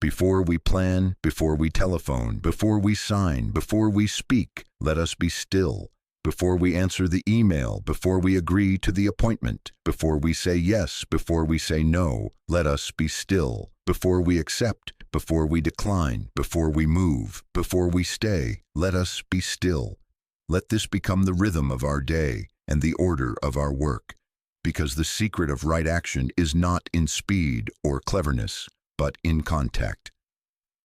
Before we plan, before we telephone, before we sign, before we speak, let us be still. Before we answer the email, before we agree to the appointment, before we say yes, before we say no, let us be still. Before we accept, before we decline, before we move, before we stay, let us be still. Let this become the rhythm of our day and the order of our work, because the secret of right action is not in speed or cleverness, but in contact.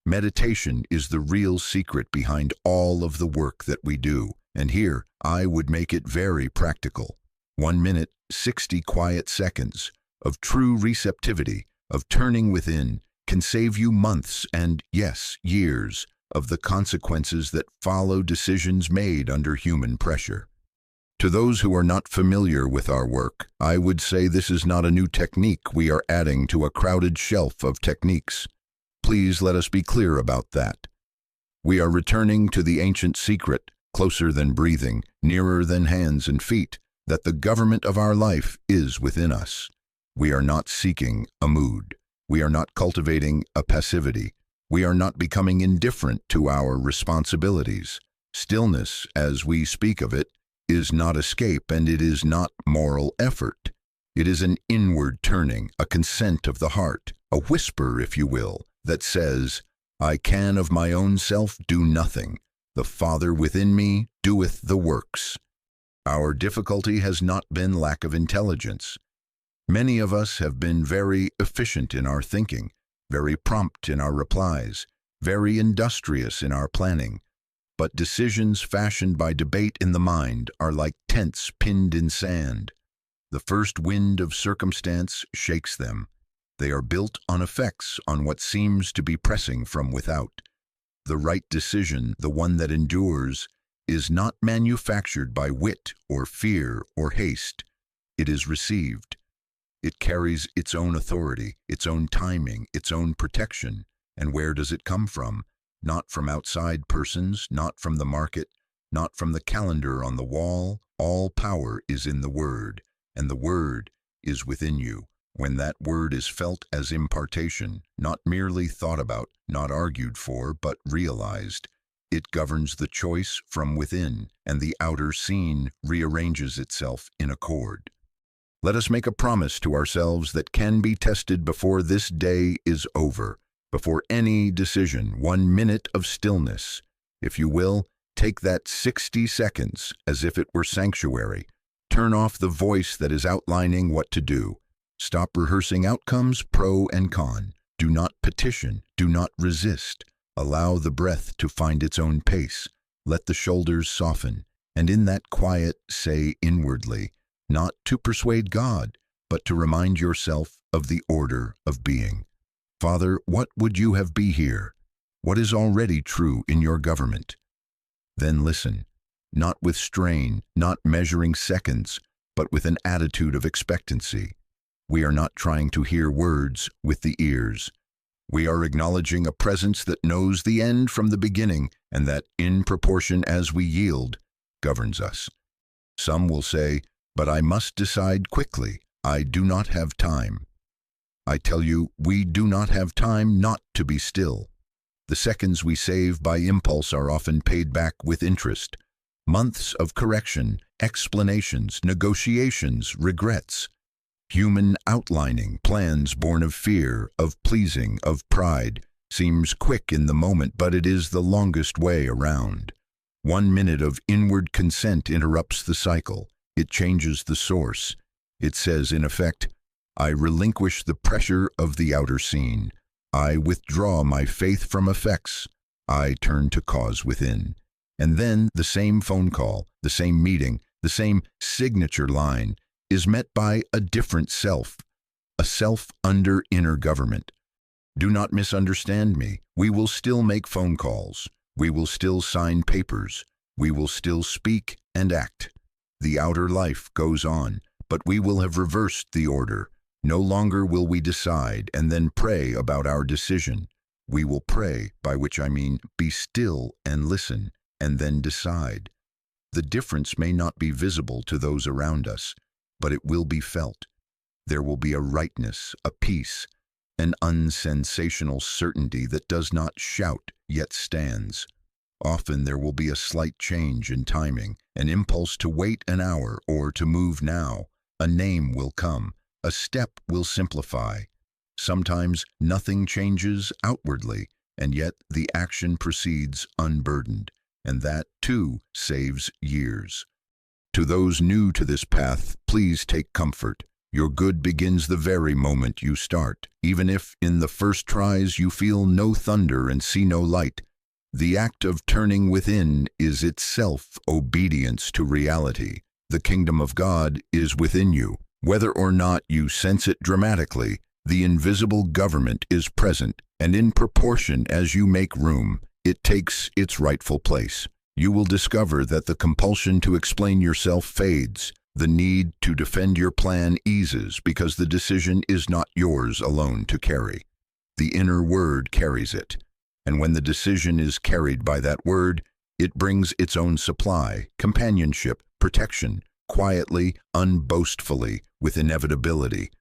Meditation is the real secret behind all of the work that we do, and here I would make it very practical. 1 minute, 60 quiet seconds of true receptivity, of turning within, can save you months and, yes, years of the consequences that follow decisions made under human pressure. To those who are not familiar with our work, I would say this is not a new technique we are adding to a crowded shelf of techniques. Please let us be clear about that. We are returning to the ancient secret, closer than breathing, nearer than hands and feet, that the government of our life is within us. We are not seeking a mood. We are not cultivating a passivity. We are not becoming indifferent to our responsibilities. Stillness, as we speak of it, is not escape, and it is not moral effort. It is an inward turning, a consent of the heart, a whisper, if you will, that says, I can of my own self do nothing. The Father within me doeth the works. Our difficulty has not been lack of intelligence. Many of us have been very efficient in our thinking, very prompt in our replies, very industrious in our planning. But decisions fashioned by debate in the mind are like tents pinned in sand. The first wind of circumstance shakes them. They are built on effects, on what seems to be pressing from without. The right decision, the one that endures, is not manufactured by wit or fear or haste. It is received. It carries its own authority, its own timing, its own protection. And where does it come from? Not from outside persons, not from the market, not from the calendar on the wall. All power is in the Word, and the Word is within you. When that Word is felt as impartation, not merely thought about, not argued for, but realized, it governs the choice from within, and the outer scene rearranges itself in accord. Let us make a promise to ourselves that can be tested before this day is over. Before any decision, 1 minute of stillness. If you will, take that 60 seconds as if it were sanctuary. Turn off the voice that is outlining what to do. Stop rehearsing outcomes, pro and con. Do not petition. Do not resist. Allow the breath to find its own pace. Let the shoulders soften. And in that quiet, say inwardly, not to persuade God, but to remind yourself of the order of being. Father, what would you have be here? What is already true in your government? Then listen, not with strain, not measuring seconds, but with an attitude of expectancy. We are not trying to hear words with the ears. We are acknowledging a presence that knows the end from the beginning, and that, in proportion as we yield, governs us. Some will say, but I must decide quickly. I do not have time. I tell you, we do not have time not to be still. The seconds we save by impulse are often paid back with interest. Months of correction, explanations, negotiations, regrets. Human outlining, plans born of fear, of pleasing, of pride, seems quick in the moment, but it is the longest way around. 1 minute of inward consent interrupts the cycle. It changes the source. It says, in effect, I relinquish the pressure of the outer scene. I withdraw my faith from effects. I turn to cause within. And then the same phone call, the same meeting, the same signature line is met by a different self, a self under inner government. Do not misunderstand me. We will still make phone calls. We will still sign papers. We will still speak and act. The outer life goes on, but we will have reversed the order. No longer will we decide and then pray about our decision. We will pray, by which I mean be still and listen, and then decide. The difference may not be visible to those around us, but it will be felt. There will be a rightness, a peace, an unsensational certainty that does not shout yet stands. Often there will be a slight change in timing, an impulse to wait an hour or to move now. A name will come, a step will simplify. Sometimes nothing changes outwardly, and yet the action proceeds unburdened, and that, too, saves years. To those new to this path, please take comfort. Your good begins the very moment you start. Even if, in the first tries, you feel no thunder and see no light, the act of turning within is itself obedience to reality. The kingdom of God is within you. Whether or not you sense it dramatically, the invisible government is present, and in proportion as you make room, it takes its rightful place. You will discover that the compulsion to explain yourself fades. The need to defend your plan eases because the decision is not yours alone to carry. The inner word carries it. And when the decision is carried by that word, it brings its own supply, companionship, protection, quietly, unboastfully, with inevitability.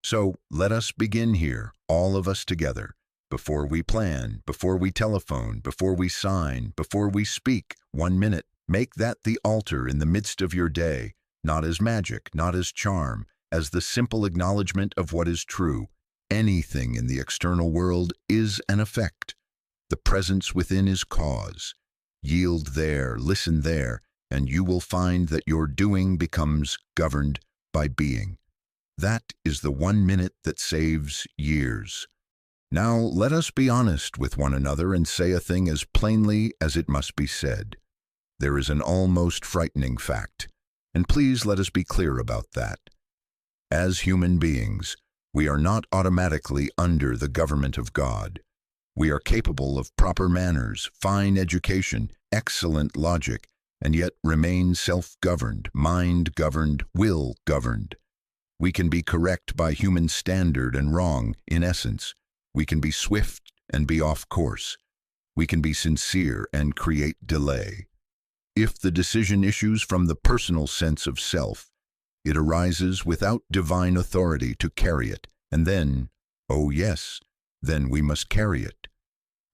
So let us begin here, all of us together. Before we plan, before we telephone, before we sign, before we speak, 1 minute. Make that the altar in the midst of your day, not as magic, not as charm, as the simple acknowledgement of what is true. Anything in the external world is an effect. The presence within is cause. Yield there, listen there, and you will find that your doing becomes governed by being. That is the 1 minute that saves years. Now let us be honest with one another and say a thing as plainly as it must be said. There is an almost frightening fact, and please let us be clear about that. As human beings, we are not automatically under the government of God. We are capable of proper manners, fine education, excellent logic, and yet remain self-governed, mind-governed, will-governed. We can be correct by human standard and wrong, in essence. We can be swift and be off course. We can be sincere and create delay. If the decision issues from the personal sense of self, it arises without divine authority to carry it, and then, oh yes, then we must carry it.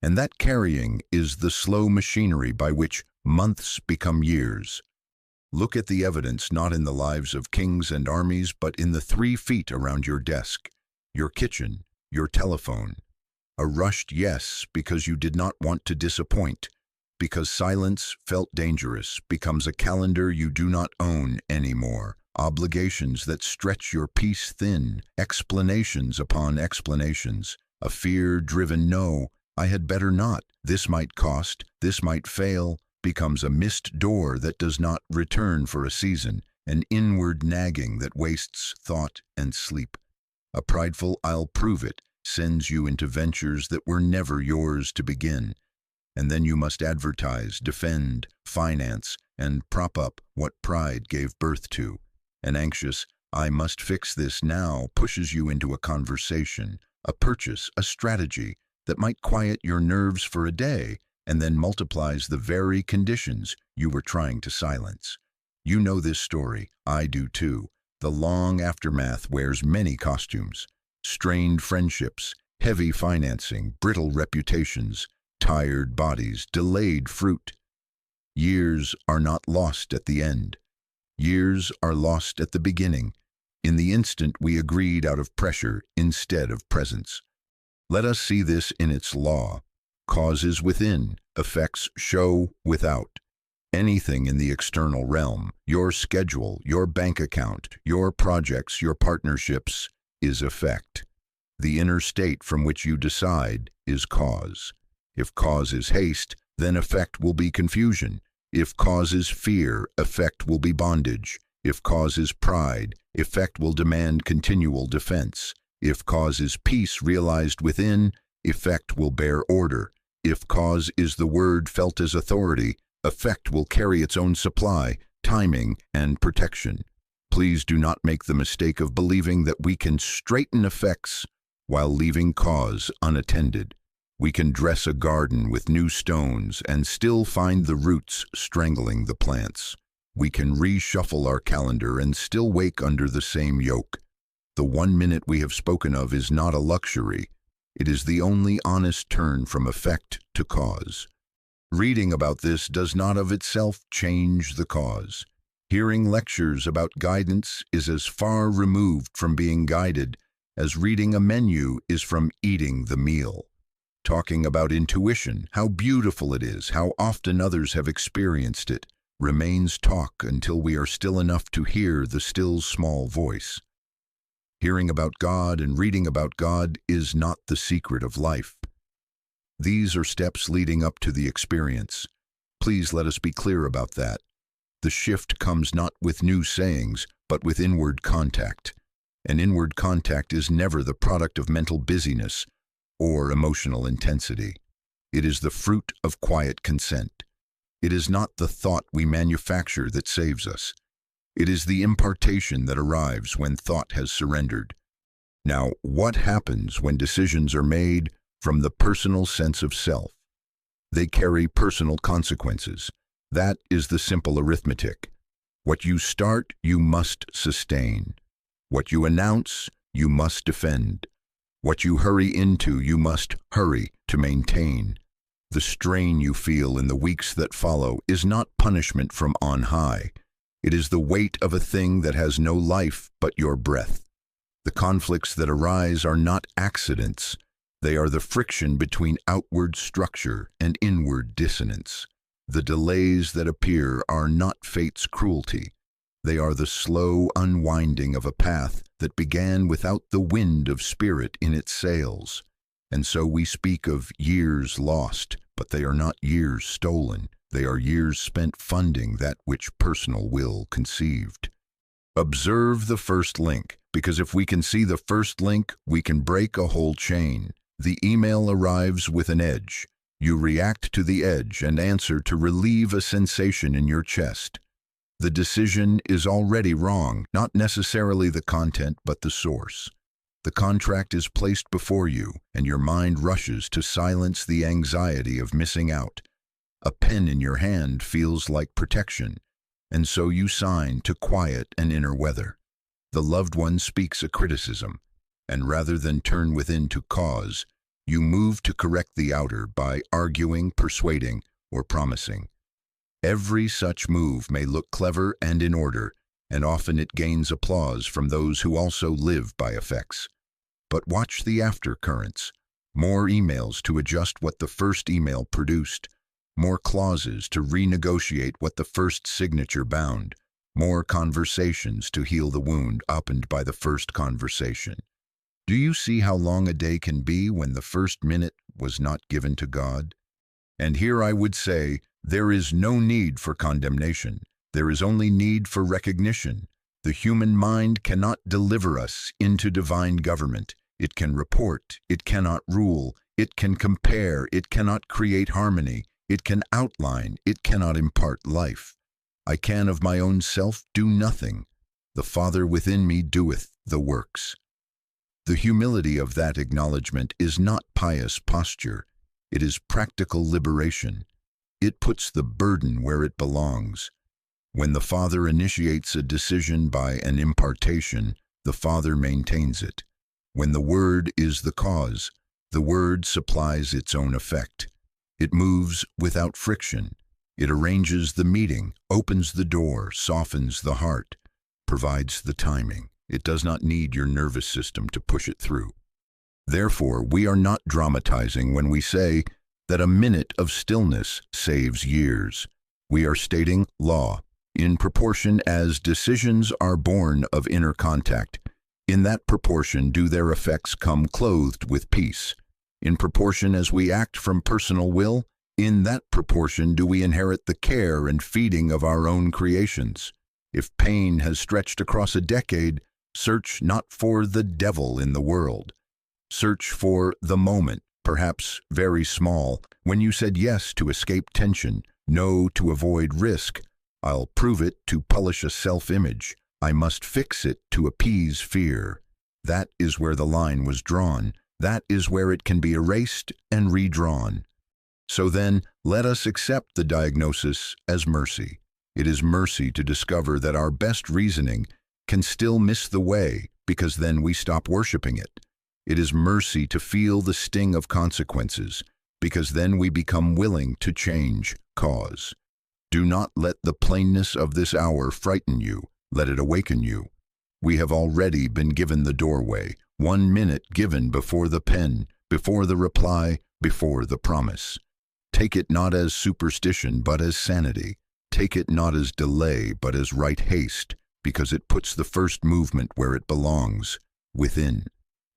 And that carrying is the slow machinery by which months become years. Look at the evidence not in the lives of kings and armies, but in the 3 feet around your desk, your kitchen, your telephone. A rushed yes because you did not want to disappoint, because silence felt dangerous, becomes a calendar you do not own anymore. Obligations that stretch your peace thin, explanations upon explanations, a fear-driven no, I had better not, this might cost, this might fail, becomes a missed door that does not return for a season, an inward nagging that wastes thought and sleep. A prideful I'll prove it sends you into ventures that were never yours to begin, and then you must advertise, defend, finance, and prop up what pride gave birth to. An anxious, I must fix this now, pushes you into a conversation, a purchase, a strategy that might quiet your nerves for a day and then multiplies the very conditions you were trying to silence. You know this story, I do too. The long aftermath wears many costumes. Strained friendships, heavy financing, brittle reputations, tired bodies, delayed fruit. Years are not lost at the end. Years are lost at the beginning, in the instant we agreed out of pressure instead of presence. Let us see this in its law. Causes within, effects show without. Anything in the external realm, your schedule, your bank account, your projects, your partnerships, is effect. The inner state from which you decide is cause. If cause is haste, then effect will be confusion. If cause is fear, effect will be bondage. If cause is pride, effect will demand continual defense. If cause is peace realized within, effect will bear order. If cause is the word felt as authority, effect will carry its own supply, timing, and protection. Please do not make the mistake of believing that we can straighten effects while leaving cause unattended. We can dress a garden with new stones and still find the roots strangling the plants. We can reshuffle our calendar and still wake under the same yoke. The 1 minute we have spoken of is not a luxury. It is the only honest turn from effect to cause. Reading about this does not of itself change the cause. Hearing lectures about guidance is as far removed from being guided as reading a menu is from eating the meal. Talking about intuition, how beautiful it is, how often others have experienced it, remains talk until we are still enough to hear the still small voice. Hearing about God and reading about God is not the secret of life. These are steps leading up to the experience. Please let us be clear about that. The shift comes not with new sayings, but with inward contact. And inward contact is never the product of mental busyness or emotional intensity. It is the fruit of quiet consent. It is not the thought we manufacture that saves us. It is the impartation that arrives when thought has surrendered. Now, what happens when decisions are made from the personal sense of self? They carry personal consequences. That is the simple arithmetic. What you start, you must sustain. What you announce, you must defend. What you hurry into, you must hurry to maintain. The strain you feel in the weeks that follow is not punishment from on high. It is the weight of a thing that has no life but your breath. The conflicts that arise are not accidents. They are the friction between outward structure and inward dissonance. The delays that appear are not fate's cruelty. They are the slow unwinding of a path that began without the wind of spirit in its sails. And so we speak of years lost, but they are not years stolen. They are years spent funding that which personal will conceived. Observe the first link, because if we can see the first link, we can break a whole chain. The email arrives with an edge. You react to the edge and answer to relieve a sensation in your chest. The decision is already wrong, not necessarily the content, but the source. The contract is placed before you, and your mind rushes to silence the anxiety of missing out. A pen in your hand feels like protection, and so you sign to quiet an inner weather. The loved one speaks a criticism, and rather than turn within to cause, you move to correct the outer by arguing, persuading, or promising. Every such move may look clever and in order, and often it gains applause from those who also live by effects. But watch the aftercurrents. More emails to adjust what the first email produced, more clauses to renegotiate what the first signature bound, more conversations to heal the wound opened by the first conversation. Do you see how long a day can be when the first minute was not given to God? And here I would say, there is no need for condemnation. There is only need for recognition. The human mind cannot deliver us into divine government. It can report. It cannot rule. It can compare. It cannot create harmony. It can outline. It cannot impart life. I can of my own self do nothing. The Father within me doeth the works. The humility of that acknowledgement is not pious posture. It is practical liberation. It puts the burden where it belongs. When the Father initiates a decision by an impartation, the Father maintains it. When the Word is the cause, the Word supplies its own effect. It moves without friction. It arranges the meeting, opens the door, softens the heart, provides the timing. It does not need your nervous system to push it through. Therefore, we are not dramatizing when we say that a minute of stillness saves years. We are stating law. In proportion as decisions are born of inner contact, in that proportion do their effects come clothed with peace. In proportion as we act from personal will, in that proportion do we inherit the care and feeding of our own creations. If pain has stretched across a decade, search not for the devil in the world. Search for the moment, perhaps very small, when you said yes to escape tension, no to avoid risk. I'll prove it to polish a self-image. I must fix it to appease fear. That is where the line was drawn. That is where it can be erased and redrawn. So then, let us accept the diagnosis as mercy. It is mercy to discover that our best reasoning can still miss the way because then we stop worshiping it. It is mercy to feel the sting of consequences, because then we become willing to change cause. Do not let the plainness of this hour frighten you. Let it awaken you. We have already been given the doorway, 1 minute given before the pen, before the reply, before the promise. Take it not as superstition, but as sanity. Take it not as delay, but as right haste, because it puts the first movement where it belongs, within.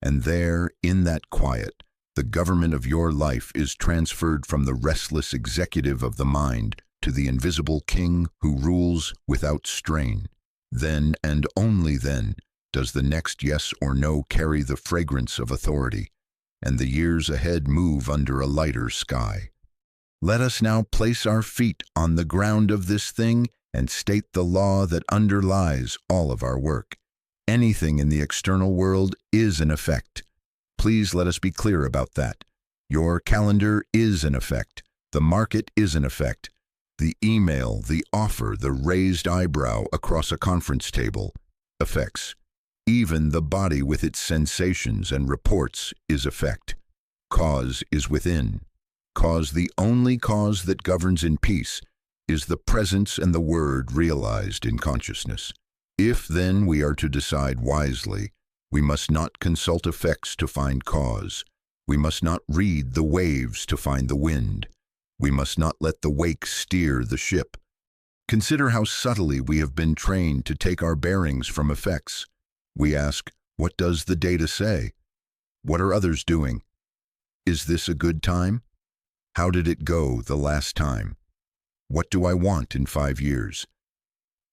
And there, in that quiet, the government of your life is transferred from the restless executive of the mind to the invisible king who rules without strain. Then, and only then, does the next yes or no carry the fragrance of authority, and the years ahead move under a lighter sky. Let us now place our feet on the ground of this thing and state the law that underlies all of our work. Anything in the external world is an effect. Please let us be clear about that. Your calendar is an effect. The market is an effect. The email, the offer, the raised eyebrow across a conference table, effects. Even the body with its sensations and reports is effect. Cause is within. Cause, the only cause that governs in peace, is the presence and the word realized in consciousness. If then we are to decide wisely, we must not consult effects to find cause. We must not read the waves to find the wind. We must not let the wake steer the ship. Consider how subtly we have been trained to take our bearings from effects. We ask, what does the data say? What are others doing? Is this a good time? How did it go the last time? What do I want in 5 years?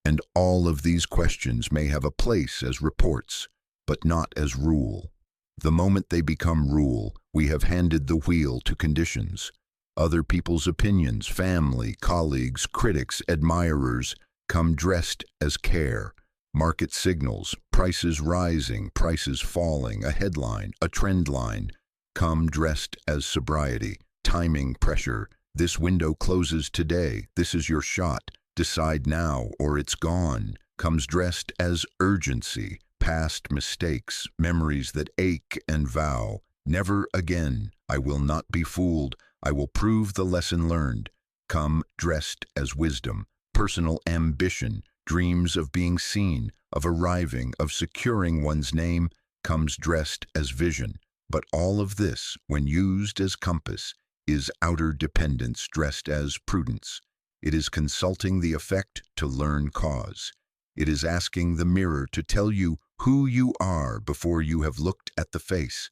And all of these questions may have a place as reports, but not as rule. The moment they become rule, we have handed the wheel to conditions. Other people's opinions, family, colleagues, critics, admirers, come dressed as care. Market signals, prices rising, prices falling, a headline, a trend line, come dressed as sobriety, timing, pressure. This window closes today. This is your shot. Decide now or it's gone. Comes dressed as urgency, past mistakes, memories that ache and vow. Never again. I will not be fooled. I will prove the lesson learned. Come dressed as wisdom, personal ambition, dreams of being seen, of arriving, of securing one's name, comes dressed as vision. But all of this, when used as compass, is outer dependence dressed as prudence. It is consulting the effect to learn cause. It is asking the mirror to tell you who you are before you have looked at the face.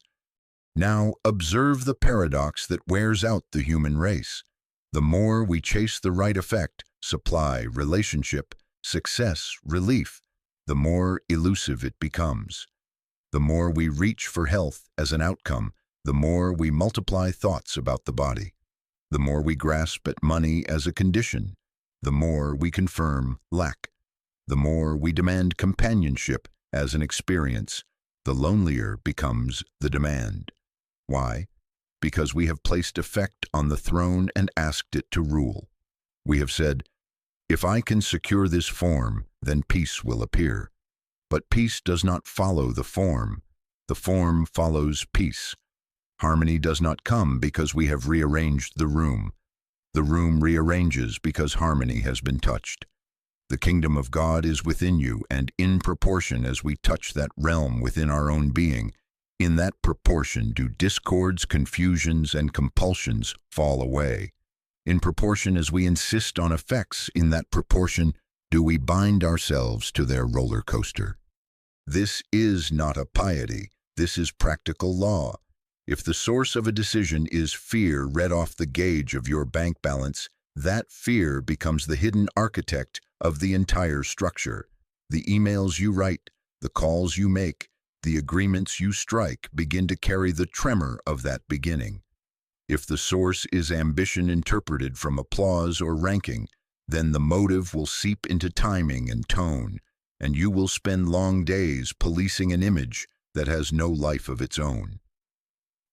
Now observe the paradox that wears out the human race. The more we chase the right effect, supply, relationship, success, relief, the more elusive it becomes. The more we reach for health as an outcome, the more we multiply thoughts about the body. The more we grasp at money as a condition, the more we confirm lack. The more we demand companionship as an experience, the lonelier becomes the demand. Why? Because we have placed effect on the throne and asked it to rule. We have said, if I can secure this form, then peace will appear. But peace does not follow the form follows peace. Harmony does not come because we have rearranged the room. The room rearranges because harmony has been touched. The kingdom of God is within you, and in proportion as we touch that realm within our own being, in that proportion do discords, confusions, and compulsions fall away. In proportion as we insist on effects, in that proportion do we bind ourselves to their roller coaster. This is not a piety, this is practical law. If the source of a decision is fear read off the gauge of your bank balance, that fear becomes the hidden architect of the entire structure. The emails you write, the calls you make, the agreements you strike begin to carry the tremor of that beginning. If the source is ambition interpreted from applause or ranking, then the motive will seep into timing and tone, and you will spend long days policing an image that has no life of its own.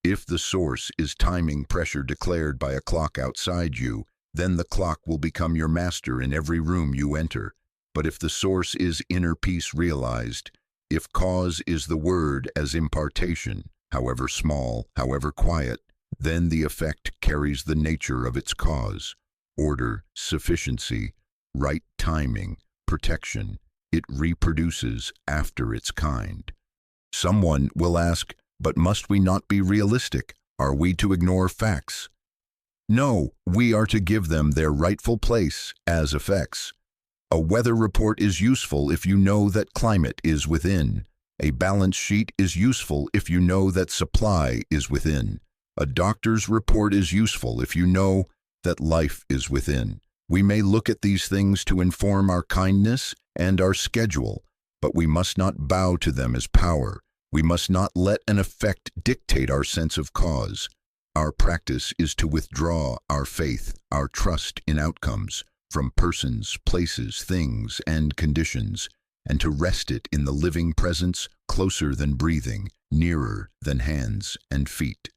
If the source is timing pressure declared by a clock outside you, then the clock will become your master in every room you enter. But if the source is inner peace realized, If cause is the word as impartation, however small, however quiet, then the effect carries the nature of its cause: order, sufficiency, right timing, protection. It reproduces after its kind. Someone will ask, but must we not be realistic? Are we to ignore facts? No, we are to give them their rightful place as effects. A weather report is useful if you know that climate is within. A balance sheet is useful if you know that supply is within. A doctor's report is useful if you know that life is within. We may look at these things to inform our kindness and our schedule, but we must not bow to them as power. We must not let an effect dictate our sense of cause. Our practice is to withdraw our faith, our trust in outcomes, from persons, places, things, and conditions, and to rest it in the living presence closer than breathing, nearer than hands and feet.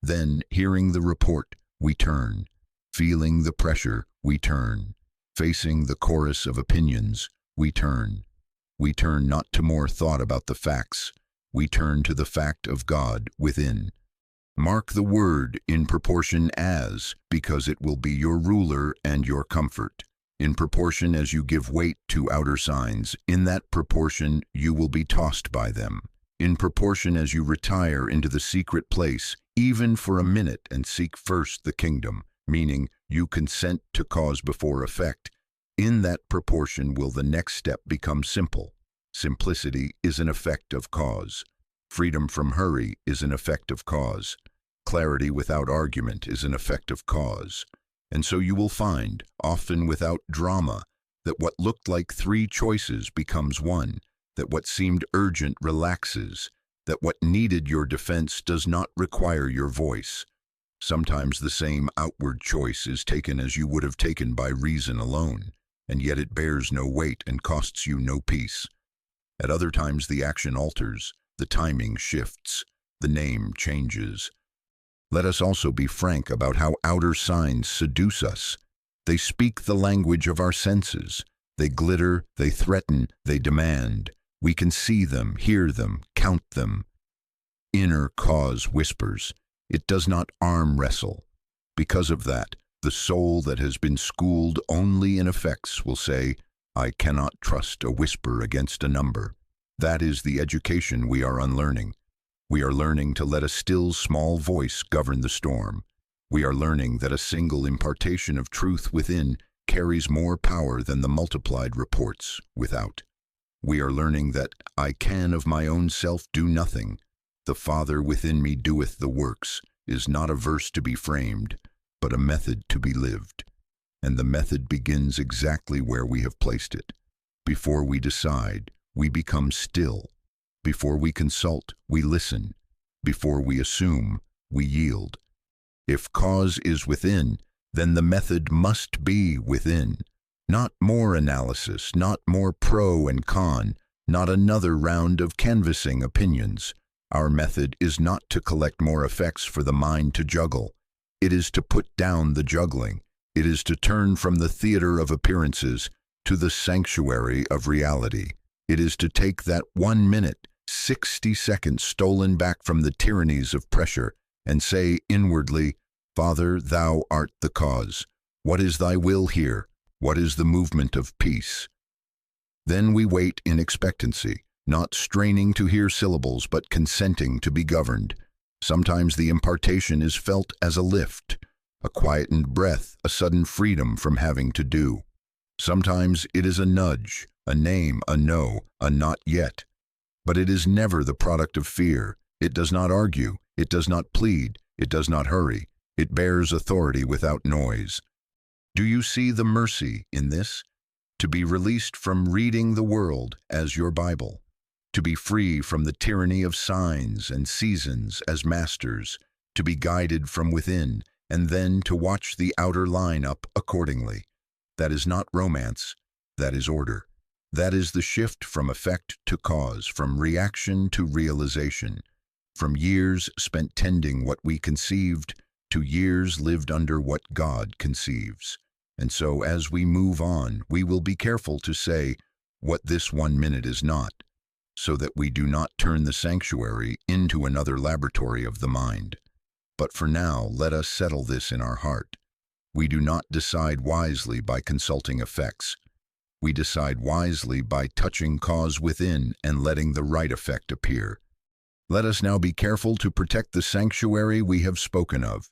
Then, hearing the report, we turn. Feeling the pressure, we turn. Facing the chorus of opinions, we turn. We turn not to more thought about the facts. We turn to the fact of God within. Mark the word in proportion as, because it will be your ruler and your comfort. In proportion as you give weight to outer signs, in that proportion you will be tossed by them. In proportion as you retire into the secret place, even for a minute, and seek first the kingdom, meaning you consent to cause before effect, in that proportion will the next step become simple. Simplicity is an effect of cause. Freedom from hurry is an effect of cause. Clarity without argument is an effect of cause. And so you will find, often without drama, that what looked like three choices becomes one, that what seemed urgent relaxes, that what needed your defense does not require your voice. Sometimes the same outward choice is taken as you would have taken by reason alone, and yet it bears no weight and costs you no peace. At other times the action alters, the timing shifts, the name changes. Let us also be frank about how outer signs seduce us. They speak the language of our senses. They glitter, they threaten, they demand. We can see them, hear them, count them. Inner cause whispers. It does not arm wrestle. Because of that, the soul that has been schooled only in effects will say, I cannot trust a whisper against a number. That is the education we are unlearning. We are learning to let a still small voice govern the storm. We are learning that a single impartation of truth within carries more power than the multiplied reports without. We are learning that I can of my own self do nothing. The Father within me doeth the works is not a verse to be framed, but a method to be lived. And the method begins exactly where we have placed it. Before we decide, we become still. Before we consult, we listen. Before we assume, we yield. If cause is within, then the method must be within. Not more analysis, not more pro and con, not another round of canvassing opinions. Our method is not to collect more effects for the mind to juggle. It is to put down the juggling. It is to turn from the theater of appearances to the sanctuary of reality. It is to take that 1 minute, 60 seconds stolen back from the tyrannies of pressure and say inwardly, Father, thou art the cause. What is thy will here? What is the movement of peace? Then we wait in expectancy, not straining to hear syllables, but consenting to be governed. Sometimes the impartation is felt as a lift, a quietened breath, a sudden freedom from having to do. Sometimes it is a nudge, a name, a no, a not yet. But it is never the product of fear. It does not argue. It does not plead. It does not hurry. It bears authority without noise. Do you see the mercy in this? To be released from reading the world as your Bible. To be free from the tyranny of signs and seasons as masters. To be guided from within, and then to watch the outer line up accordingly. That is not romance. That is order. That is the shift from effect to cause, from reaction to realization, from years spent tending what we conceived to years lived under what God conceives. And so as we move on, we will be careful to say what this 1 minute is not. so that we do not turn the sanctuary into another laboratory of the mind. But for now, let us settle this in our heart. We do not decide wisely by consulting effects. We decide wisely by touching cause within and letting the right effect appear. Let us now be careful to protect the sanctuary we have spoken of.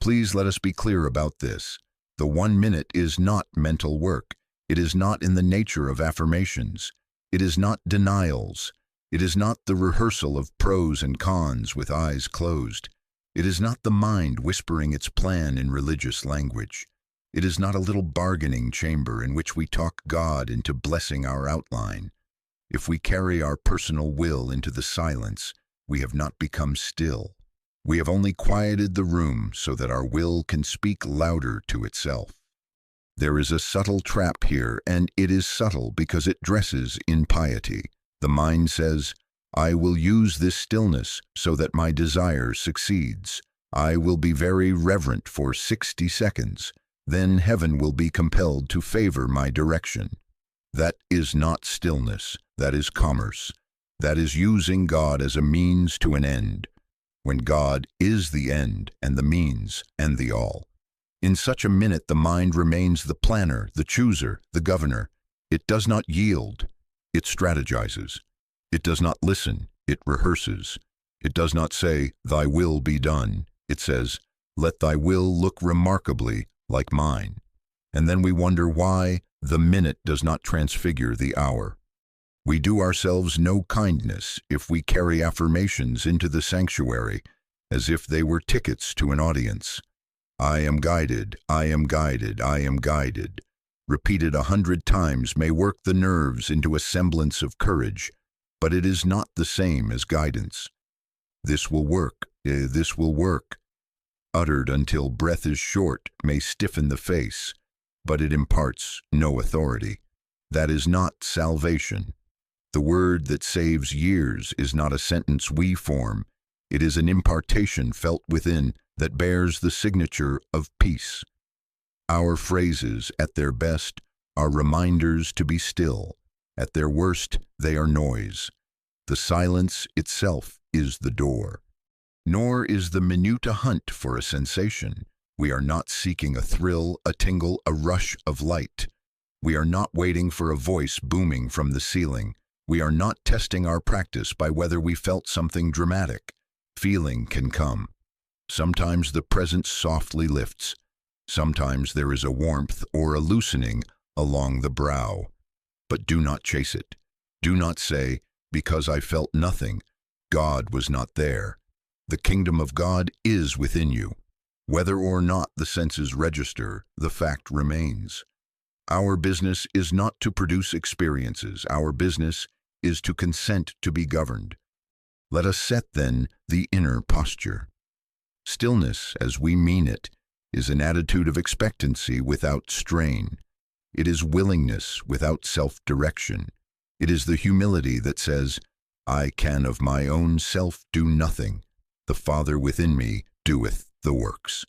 Please let us be clear about this. The 1 minute is not mental work. It is not in the nature of affirmations. It is not denials. It is not the rehearsal of pros and cons with eyes closed. It is not the mind whispering its plan in religious language. It is not a little bargaining chamber in which we talk God into blessing our outline. If we carry our personal will into the silence, we have not become still. We have only quieted the room so that our will can speak louder to itself. There is a subtle trap here, and it is subtle because it dresses in piety. The mind says, I will use this stillness so that my desire succeeds. I will be very reverent for 60 seconds. Then heaven will be compelled to favor my direction. That is not stillness. That is commerce. That is using God as a means to an end, when God is the end and the means and the all. In such a minute, the mind remains the planner, the chooser, the governor. It does not yield. It strategizes. It does not listen. It rehearses. It does not say, Thy will be done. It says, Let thy will look remarkably like mine. And then we wonder why the minute does not transfigure the hour. We do ourselves no kindness if we carry affirmations into the sanctuary as if they were tickets to an audience. I am guided, I am guided, I am guided. Repeated 100 times may work the nerves into a semblance of courage, but it is not the same as guidance. This will work, this will work. Uttered until breath is short may stiffen the face, but it imparts no authority. That is not salvation. The word that saves years is not a sentence we form. It is an impartation felt within that bears the signature of peace. Our phrases, at their best, are reminders to be still. At their worst, they are noise. The silence itself is the door. Nor is the minute a hunt for a sensation. We are not seeking a thrill, a tingle, a rush of light. We are not waiting for a voice booming from the ceiling. We are not testing our practice by whether we felt something dramatic. Feeling can come. Sometimes the presence softly lifts. Sometimes there is a warmth or a loosening along the brow. But do not chase it. Do not say, because I felt nothing, God was not there. The kingdom of God is within you. Whether or not the senses register, the fact remains. Our business is not to produce experiences. Our business is to consent to be governed. Let us set, then, the inner posture. Stillness, as we mean it, is an attitude of expectancy without strain. It is willingness without self-direction. It is the humility that says, I can of my own self do nothing. The Father within me doeth the works.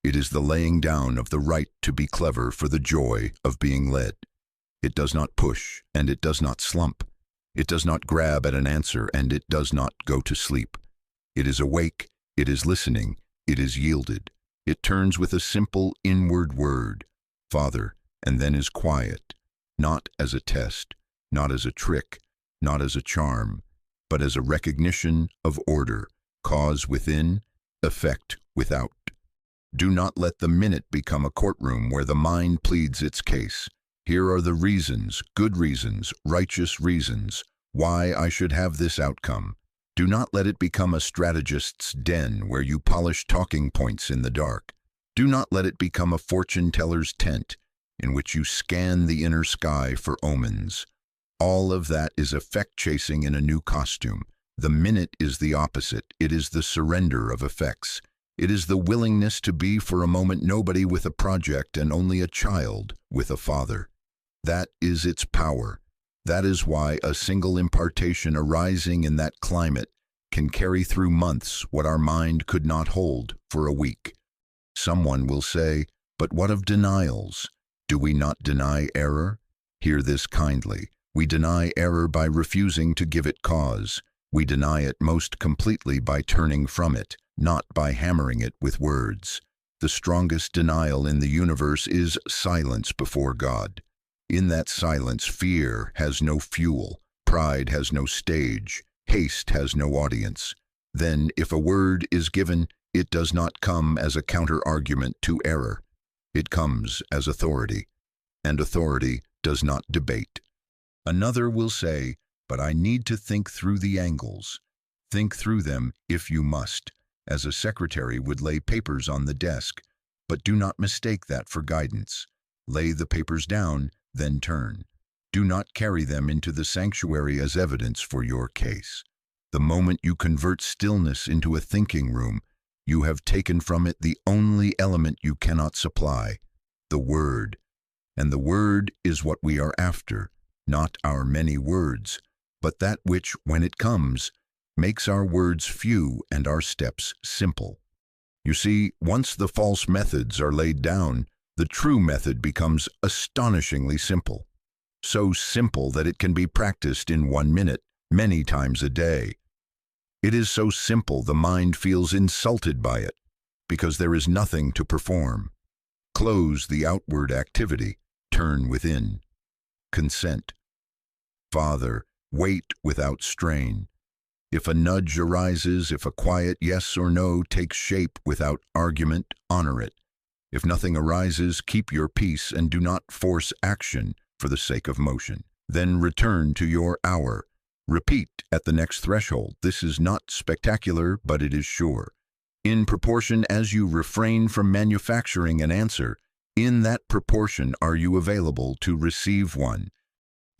It is the laying down of the right to be clever for the joy of being led. It does not push, and it does not slump. It does not grab at an answer, and it does not go to sleep. It is awake, it is listening, it is yielded. It turns with a simple inward word, Father, and then is quiet, not as a test, not as a trick, not as a charm, but as a recognition of order, cause within, effect without. Do not let the minute become a courtroom where the mind pleads its case. Here are the reasons, good reasons, righteous reasons, why I should have this outcome. Do not let it become a strategist's den where you polish talking points in the dark. Do not let it become a fortune teller's tent in which you scan the inner sky for omens. All of that is effect chasing in a new costume. The minute is the opposite. It is the surrender of effects. It is the willingness to be for a moment nobody with a project and only a child with a father. That is its power. That is why a single impartation arising in that climate can carry through months what our mind could not hold for a week. Someone will say, but what of denials? Do we not deny error? Hear this kindly. We deny error by refusing to give it cause. We deny it most completely by turning from it, not by hammering it with words. The strongest denial in the universe is silence before God. In that silence, fear has no fuel, pride has no stage, haste has no audience. Then, if a word is given, it does not come as a counter-argument to error. It comes as authority, and authority does not debate. Another will say, "But I need to think through the angles." Think through them if you must, as a secretary would lay papers on the desk, but do not mistake that for guidance. Lay the papers down, then turn. Do not carry them into the sanctuary as evidence for your case. The moment you convert stillness into a thinking room, you have taken from it the only element you cannot supply, the Word. And the Word is what we are after, not our many words, but that which, when it comes, makes our words few and our steps simple. You see, once the false methods are laid down, the true method becomes astonishingly simple. So simple that it can be practiced in 1 minute, many times a day. It is so simple the mind feels insulted by it, because there is nothing to perform. Close the outward activity, turn within. Consent. Father, wait without strain. If a nudge arises, if a quiet yes or no takes shape without argument, honor it. If nothing arises, keep your peace and do not force action for the sake of motion. Then return to your hour. Repeat at the next threshold. This is not spectacular, but it is sure. In proportion as you refrain from manufacturing an answer, in that proportion are you available to receive one.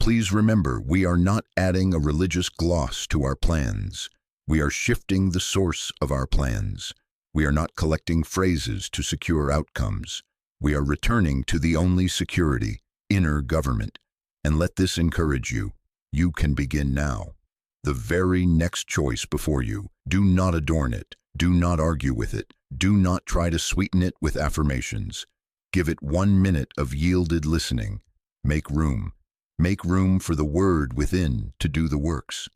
Please remember, we are not adding a religious gloss to our plans. We are shifting the source of our plans. We are not collecting phrases to secure outcomes. We are returning to the only security, inner government. And let this encourage you. You can begin now. The very next choice before you. Do not adorn it. Do not argue with it. Do not try to sweeten it with affirmations. Give it 1 minute of yielded listening. Make room. Make room for the Word within to do the works.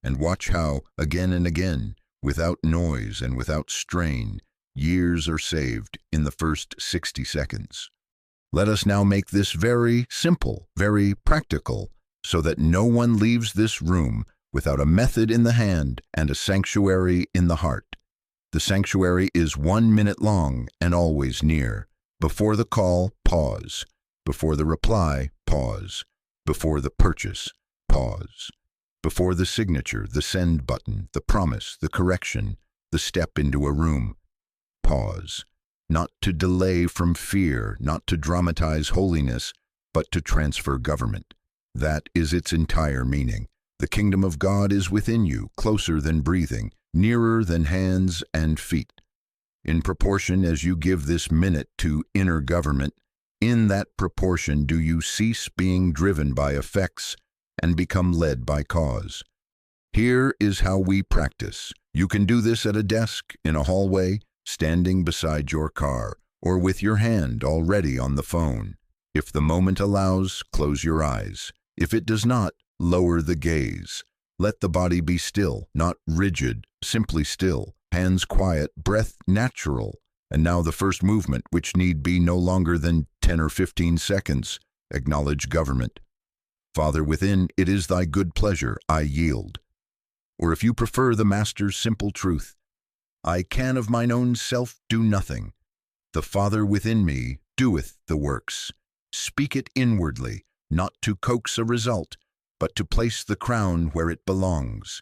And watch how, again and again, without noise and without strain, years are saved in the first 60 seconds. Let us now make this very simple, very practical, so that no one leaves this room without a method in the hand and a sanctuary in the heart. The sanctuary is 1 minute long and always near. Before the call, pause. Before the reply, pause. Before the purchase, pause. Before the signature, the send button, the promise, the correction, the step into a room, pause. Not to delay from fear, not to dramatize holiness, but to transfer government. That is its entire meaning. The kingdom of God is within you, closer than breathing, nearer than hands and feet. In proportion as you give this minute to inner government, in that proportion do you cease being driven by effects and become led by cause. Here is how we practice. You can do this at a desk, in a hallway, standing beside your car, or with your hand already on the phone. If the moment allows, close your eyes. If it does not, lower the gaze. Let the body be still, not rigid, simply still. Hands quiet, breath natural. And now the first movement, which need be no longer than 10 or 15 seconds. Acknowledge government. Father within, it is thy good pleasure, I yield. Or if you prefer the Master's simple truth, I can of mine own self do nothing. The Father within me doeth the works. Speak it inwardly, not to coax a result, but to place the crown where it belongs.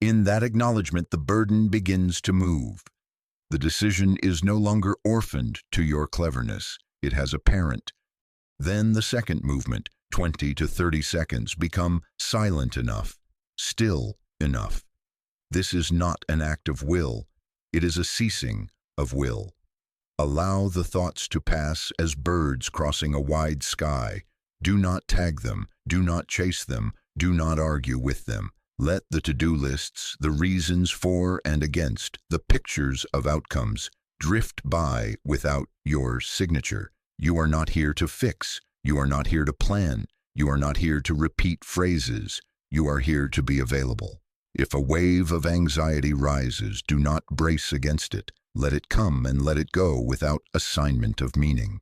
In that acknowledgement, the burden begins to move. The decision is no longer orphaned to your cleverness. It has a parent. Then the second movement, 20 to 30 seconds, become silent enough, still enough. This is not an act of will. It is a ceasing of will. Allow the thoughts to pass as birds crossing a wide sky. Do not tag them. Do not chase them. Do not argue with them. Let the to-do lists, the reasons for and against, the pictures of outcomes, drift by without your signature. You are not here to fix. You are not here to plan. You are not here to repeat phrases. You are here to be available. If a wave of anxiety rises, do not brace against it. Let it come and let it go without assignment of meaning.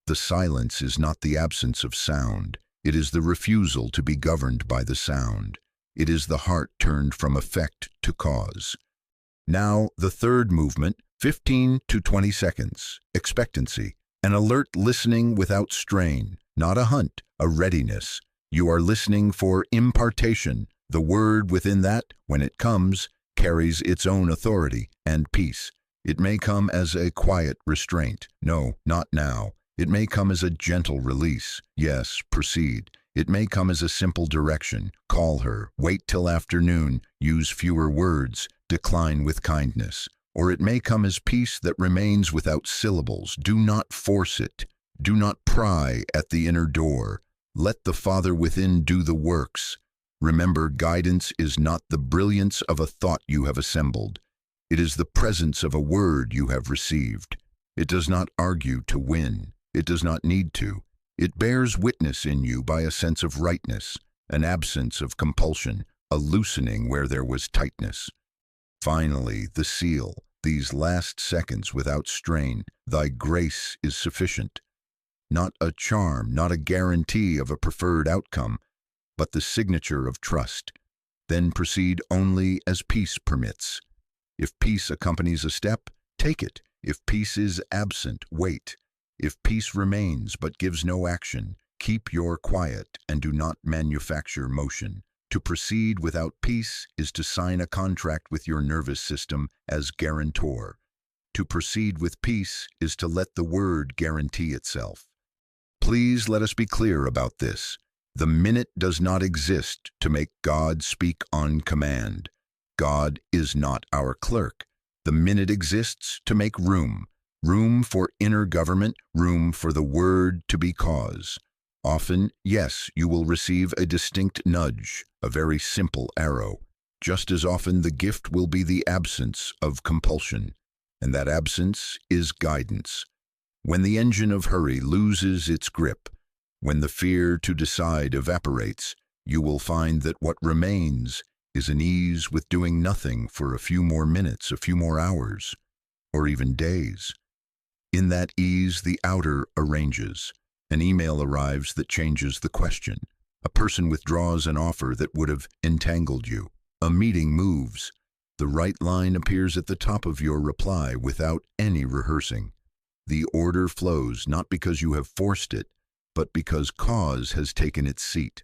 The silence is not the absence of sound. It is the refusal to be governed by the sound. It is the heart turned from effect to cause. Now, the third movement, 15 to 20 seconds. Expectancy. An alert listening without strain. Not a hunt, a readiness. You are listening for impartation. The word within that, when it comes, carries its own authority and peace. It may come as a quiet restraint. No, not now. It may come as a gentle release. Yes, proceed. It may come as a simple direction. Call her. Wait till afternoon. Use fewer words. Decline with kindness. Or it may come as peace that remains without syllables. Do not force it. Do not pry at the inner door. Let the Father within do the works. Remember, guidance is not the brilliance of a thought you have assembled. It is the presence of a word you have received. It does not argue to win. It does not need to. It bears witness in you by a sense of rightness, an absence of compulsion, a loosening where there was tightness. Finally, the seal, these last seconds without strain. Thy grace is sufficient. Not a charm, not a guarantee of a preferred outcome, but the signature of trust. Then proceed only as peace permits. If peace accompanies a step, take it. If peace is absent, wait. If peace remains but gives no action, keep your quiet and do not manufacture motion. To proceed without peace is to sign a contract with your nervous system as guarantor. To proceed with peace is to let the word guarantee itself. Please let us be clear about this. The minute does not exist to make God speak on command. God is not our clerk. The minute exists to make room for inner government, room for the word to be cause. Often, yes, you will receive a distinct nudge, a very simple arrow. Just as often, the gift will be the absence of compulsion, and that absence is guidance. When the engine of hurry loses its grip, when the fear to decide evaporates, you will find that what remains is an ease with doing nothing for a few more minutes, a few more hours, or even days. In that ease, the outer arranges. An email arrives that changes the question. A person withdraws an offer that would have entangled you. A meeting moves. The right line appears at the top of your reply without any rehearsing. The order flows not because you have forced it, but because cause has taken its seat.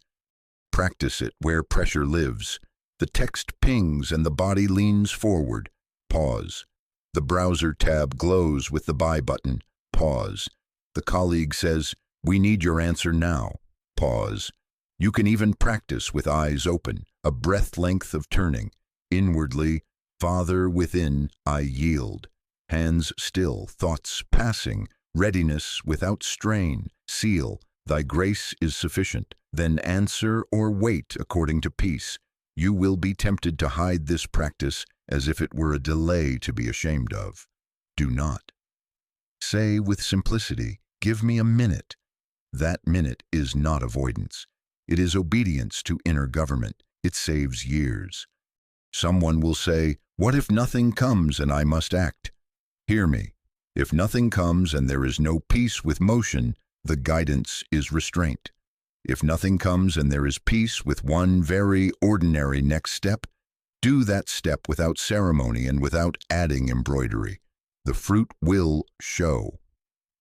Practice it where pressure lives. The text pings and the body leans forward. Pause. The browser tab glows with the buy button. Pause. The colleague says, "We need your answer now." Pause. You can even practice with eyes open, a breath length of turning. Inwardly, Father within, I yield. Hands still, thoughts passing, readiness without strain. Seal, thy grace is sufficient. Then answer or wait according to peace. You will be tempted to hide this practice as if it were a delay to be ashamed of. Do not. Say with simplicity, "Give me a minute." That minute is not avoidance. It is obedience to inner government. It saves years. Someone will say, "What if nothing comes and I must act?" Hear me. If nothing comes and there is no peace with motion, the guidance is restraint. If nothing comes and there is peace with one very ordinary next step, do that step without ceremony and without adding embroidery. The fruit will show.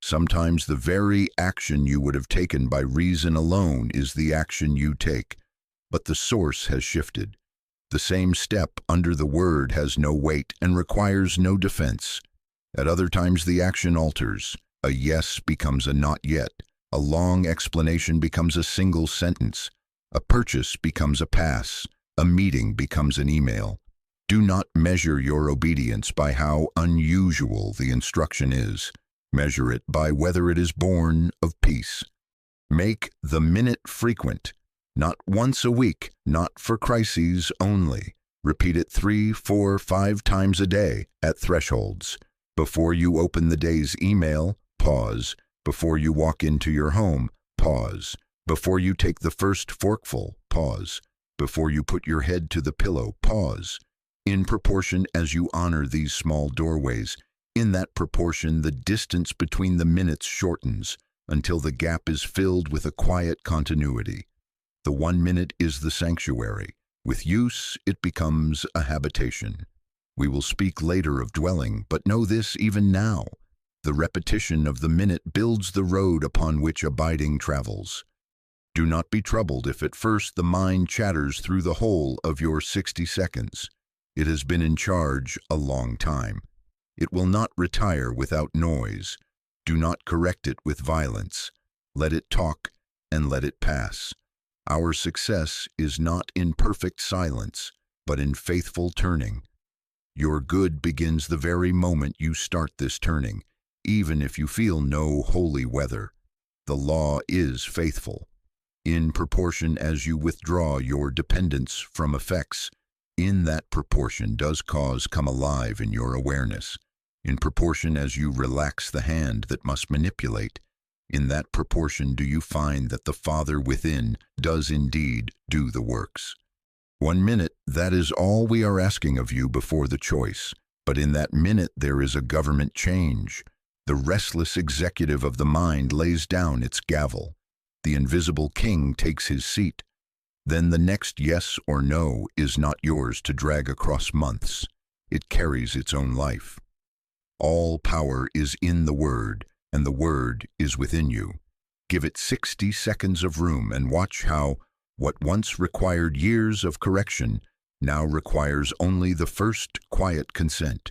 Sometimes the very action you would have taken by reason alone is the action you take, but the source has shifted. The same step under the word has no weight and requires no defense. At other times the action alters. A yes becomes a not yet. A long explanation becomes a single sentence. A purchase becomes a pass. A meeting becomes an email. Do not measure your obedience by how unusual the instruction is. Measure it by whether it is born of peace. Make the minute frequent, not once a week, not for crises only. Repeat it 3, 4, 5 times a day at thresholds. Before you open the day's email, pause. Before you walk into your home, pause. Before you take the first forkful, pause. Before you put your head to the pillow, pause. In proportion as you honor these small doorways, in that proportion the distance between the minutes shortens until the gap is filled with a quiet continuity. The 1 minute is the sanctuary. With use, it becomes a habitation. We will speak later of dwelling, but know this even now. The repetition of the minute builds the road upon which abiding travels. Do not be troubled if at first the mind chatters through the whole of your 60 seconds. It has been in charge a long time. It will not retire without noise. Do not correct it with violence. Let it talk and let it pass. Our success is not in perfect silence, but in faithful turning. Your good begins the very moment you start this turning, even if you feel no holy weather. The law is faithful. In proportion as you withdraw your dependence from effects, in that proportion does cause come alive in your awareness. In proportion as you relax the hand that must manipulate, in that proportion do you find that the Father within does indeed do the works. 1 minute, that is all we are asking of you before the choice. But in that minute there is a government change. The restless executive of the mind lays down its gavel. The invisible king takes his seat. Then the next yes or no is not yours to drag across months. It carries its own life. All power is in the Word, and the Word is within you. Give it 60 seconds of room and watch how what once required years of correction now requires only the first quiet consent.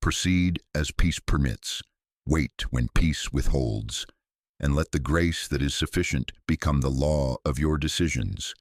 Proceed as peace permits. Wait when peace withholds. And let the grace that is sufficient become the law of your decisions.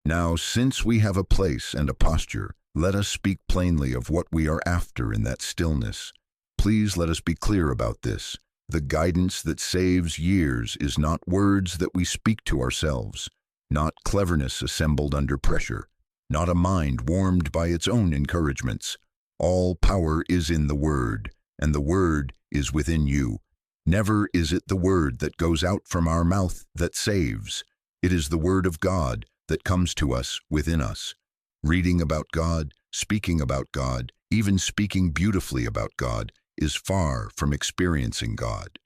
Now, since we have a place and a posture, let us speak plainly of what we are after in that stillness. Please let us be clear about this. The guidance that saves years is not words that we speak to ourselves, not cleverness assembled under pressure, not a mind warmed by its own encouragements. All power is in the Word, and the Word is within you. Never is it the word that goes out from our mouth that saves. It is the Word of God that comes to us within us. Reading about God, speaking about God, even speaking beautifully about God, is far from experiencing God.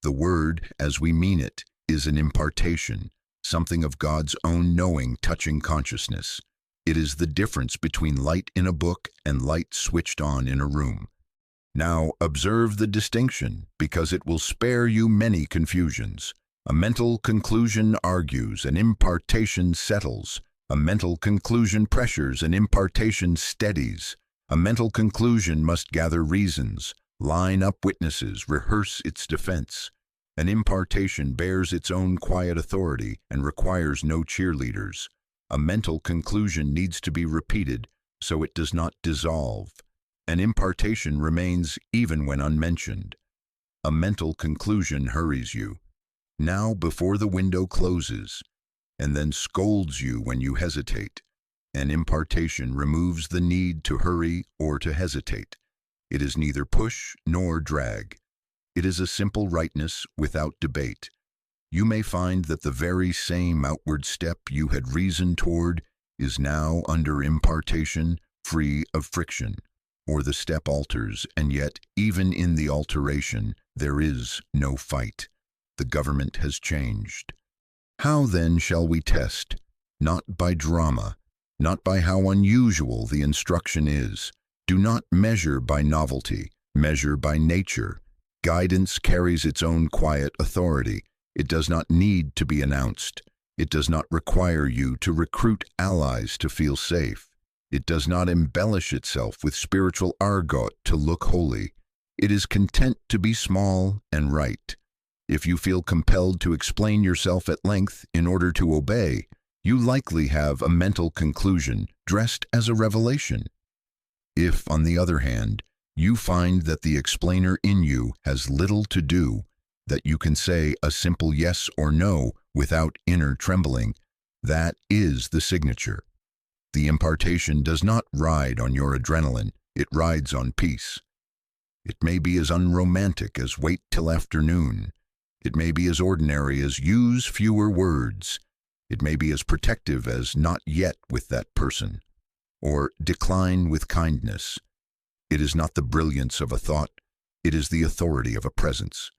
The Word, as we mean it, is an impartation, something of God's own knowing touching consciousness. It is the difference between light in a book and light switched on in a room. Now observe the distinction, because it will spare you many confusions. A mental conclusion argues, an impartation settles. A mental conclusion pressures, an impartation steadies. A mental conclusion must gather reasons, line up witnesses, rehearse its defense. An impartation bears its own quiet authority and requires no cheerleaders. A mental conclusion needs to be repeated so it does not dissolve. An impartation remains even when unmentioned. A mental conclusion hurries you, now before the window closes, and then scolds you when you hesitate. An impartation removes the need to hurry or to hesitate. It is neither push nor drag. It is a simple rightness without debate. You may find that the very same outward step you had reasoned toward is now under impartation, free of friction. Or the step alters, and yet, even in the alteration, there is no fight. The government has changed. How then shall we test? Not by drama, not by how unusual the instruction is. Do not measure by novelty, measure by nature. Guidance carries its own quiet authority. It does not need to be announced. It does not require you to recruit allies to feel safe. It does not embellish itself with spiritual argot to look holy. It is content to be small and right. If you feel compelled to explain yourself at length in order to obey, you likely have a mental conclusion dressed as a revelation. If, on the other hand, you find that the explainer in you has little to do, that you can say a simple yes or no without inner trembling, that is the signature. The impartation does not ride on your adrenaline, it rides on peace. It may be as unromantic as wait till afternoon. It may be as ordinary as use fewer words. It may be as protective as "not yet" with that person, or "decline with kindness." It is not the brilliance of a thought, it is the authority of a presence.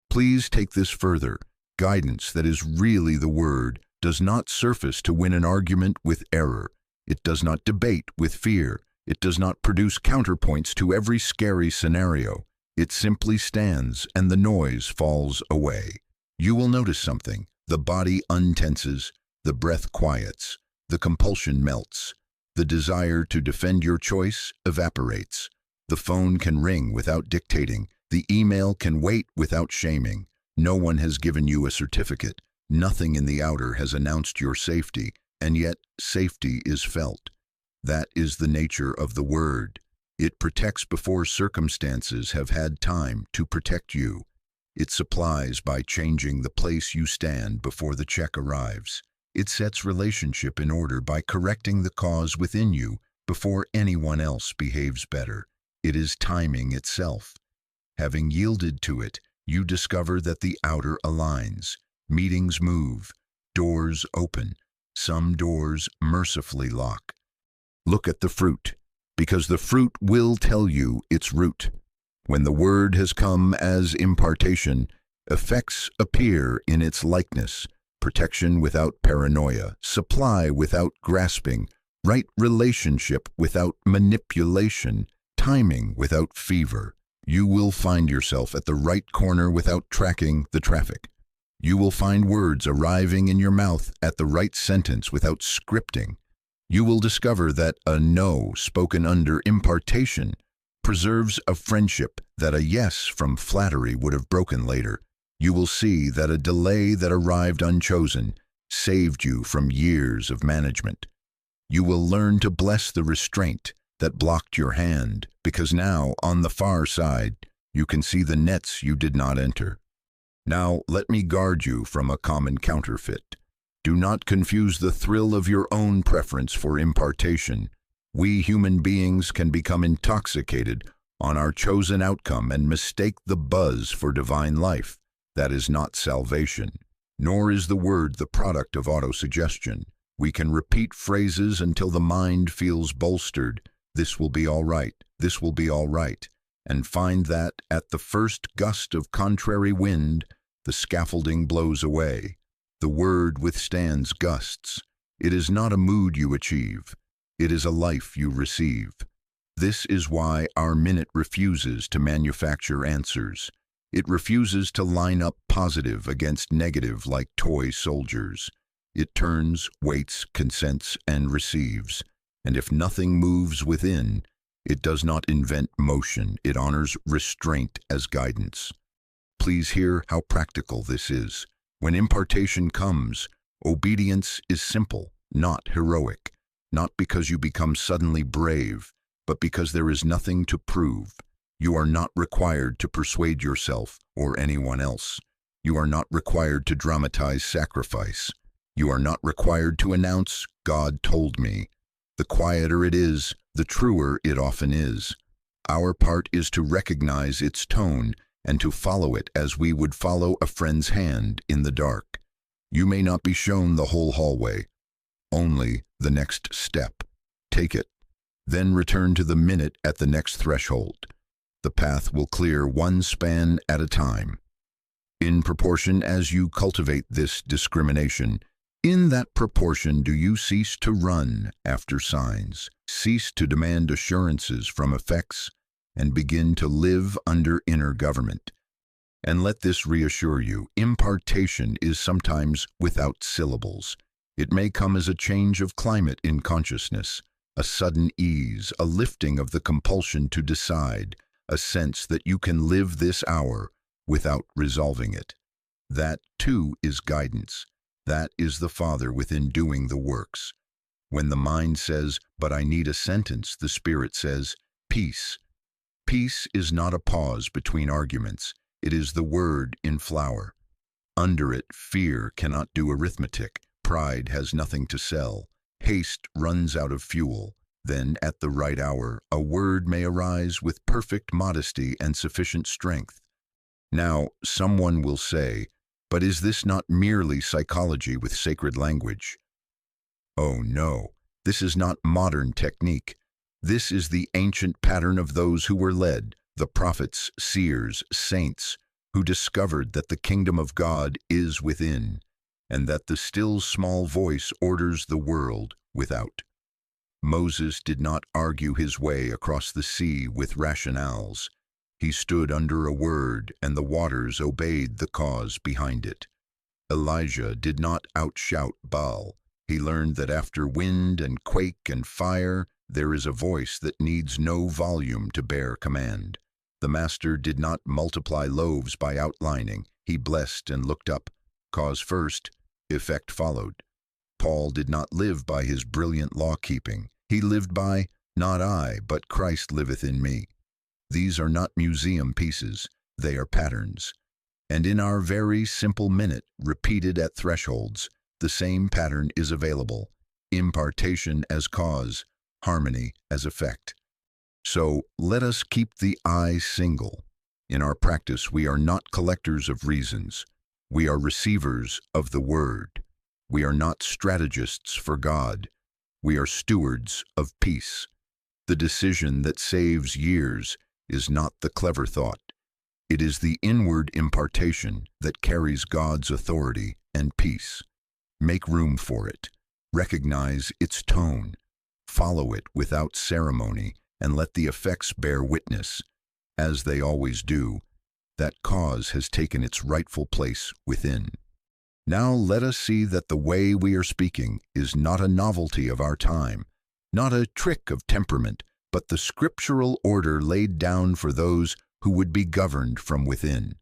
Please take this further. Guidance that is really the word does not surface to win an argument with error. It does not debate with fear. It does not produce counterpoints to every scary scenario. It simply stands and the noise falls away. You will notice something. The body untenses, the breath quiets, the compulsion melts. The desire to defend your choice evaporates. The phone can ring without dictating. The email can wait without shaming. No one has given you a certificate. Nothing in the outer has announced your safety, and yet safety is felt. That is the nature of the word. It protects before circumstances have had time to protect you. It supplies by changing the place you stand before the check arrives. It sets relationship in order by correcting the cause within you before anyone else behaves better. It is timing itself. Having yielded to it, you discover that the outer aligns. Meetings move. Doors open. Some doors mercifully lock. Look at the fruit, because the fruit will tell you its root. When the word has come as impartation, effects appear in its likeness. Protection without paranoia, supply without grasping, right relationship without manipulation, timing without fever. You will find yourself at the right corner without tracking the traffic. You will find words arriving in your mouth at the right sentence without scripting. You will discover that a no spoken under impartation preserves a friendship that a yes from flattery would have broken later. You will see that a delay that arrived unchosen saved you from years of management. You will learn to bless the restraint that blocked your hand, because now, on the far side, you can see the nets you did not enter. Now, let me guard you from a common counterfeit. Do not confuse the thrill of your own preference for impartation. We human beings can become intoxicated on our chosen outcome and mistake the buzz for divine life. That is not salvation, nor is the word the product of autosuggestion. We can repeat phrases until the mind feels bolstered. This will be all right, this will be all right, and find that at the first gust of contrary wind, the scaffolding blows away. The word withstands gusts. It is not a mood you achieve. It is a life you receive. This is why our minute refuses to manufacture answers. It refuses to line up positive against negative like toy soldiers. It turns, waits, consents, and receives. And if nothing moves within, it does not invent motion. It honors restraint as guidance. Please hear how practical this is. When impartation comes, obedience is simple, not heroic. Not because you become suddenly brave, but because there is nothing to prove. You are not required to persuade yourself or anyone else. You are not required to dramatize sacrifice. You are not required to announce, "God told me." The quieter it is, the truer it often is. Our part is to recognize its tone and to follow it as we would follow a friend's hand in the dark. You may not be shown the whole hallway, only the next step. Take it, then return to the minute at the next threshold. The path will clear one span at a time. In proportion as you cultivate this discrimination, in that proportion do you cease to run after signs, cease to demand assurances from effects, and begin to live under inner government. And let this reassure you, impartation is sometimes without syllables. It may come as a change of climate in consciousness, a sudden ease, a lifting of the compulsion to decide, a sense that you can live this hour without resolving it. That, too, is guidance. That is the Father within doing the works. When the mind says, "But I need a sentence," the Spirit says, "Peace." Peace is not a pause between arguments. It is the word in flower. Under it, fear cannot do arithmetic. Pride has nothing to sell. Haste runs out of fuel. Then, at the right hour, a word may arise with perfect modesty and sufficient strength. Now, someone will say, But is this not merely psychology with sacred language? Oh no, this is not modern technique. This is the ancient pattern of those who were led, the prophets, seers, saints, who discovered that the kingdom of God is within, and that the still small voice orders the world without. Moses did not argue his way across the sea with rationales. He stood under a word, and the waters obeyed the cause behind it. Elijah did not outshout Baal. He learned that after wind and quake and fire, there is a voice that needs no volume to bear command. The master did not multiply loaves by outlining. He blessed and looked up. Cause first, effect followed. Paul did not live by his brilliant law-keeping. He lived by, not I, but Christ liveth in me. These are not museum pieces, they are patterns. And in our very simple minute, repeated at thresholds, the same pattern is available: impartation as cause, harmony as effect. So let us keep the I single. In our practice, we are not collectors of reasons. We are receivers of the word. We are not strategists for God. We are stewards of peace. The decision that saves years is not the clever thought. It is the inward impartation that carries God's authority and peace. Make room for it. Recognize its tone. Follow it without ceremony, and let the effects bear witness, as they always do, that cause has taken its rightful place within. Now let us see that the way we are speaking is not a novelty of our time, not a trick of temperament, but the scriptural order laid down for those who would be governed from within.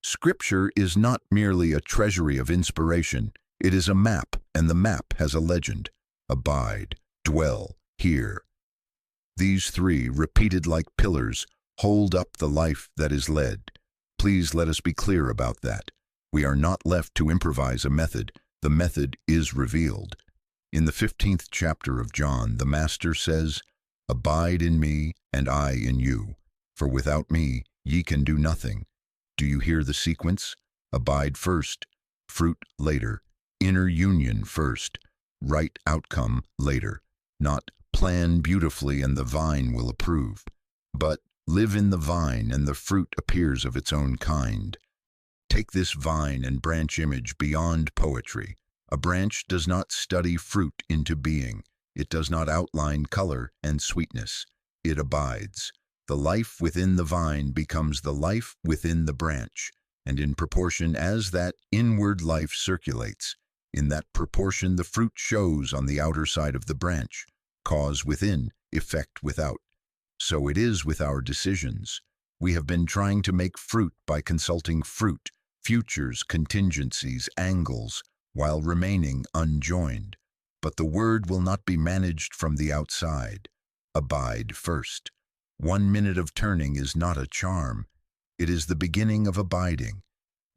Scripture is not merely a treasury of inspiration, it is a map, and the map has a legend: abide, dwell, here. These three, repeated like pillars, hold up the life that is led. Please let us be clear about that. We are not left to improvise a method. The method is revealed. In the 15th chapter of John, the Master says, "Abide in me, and I in you. For without me, ye can do nothing." Do you hear the sequence? Abide first, fruit later, inner union first, right outcome later. Not plan beautifully and the vine will approve, but live in the vine and the fruit appears of its own kind. Take this vine and branch image beyond poetry. A branch does not study fruit into being. It does not outline color and sweetness. It abides. The life within the vine becomes the life within the branch, and in proportion as that inward life circulates, in that proportion the fruit shows on the outer side of the branch. Cause within, effect without. So it is with our decisions. We have been trying to make fruit by consulting fruit, futures, contingencies, angles, while remaining unjoined. But the word will not be managed from the outside. Abide first. 1 minute of turning is not a charm. It is the beginning of abiding.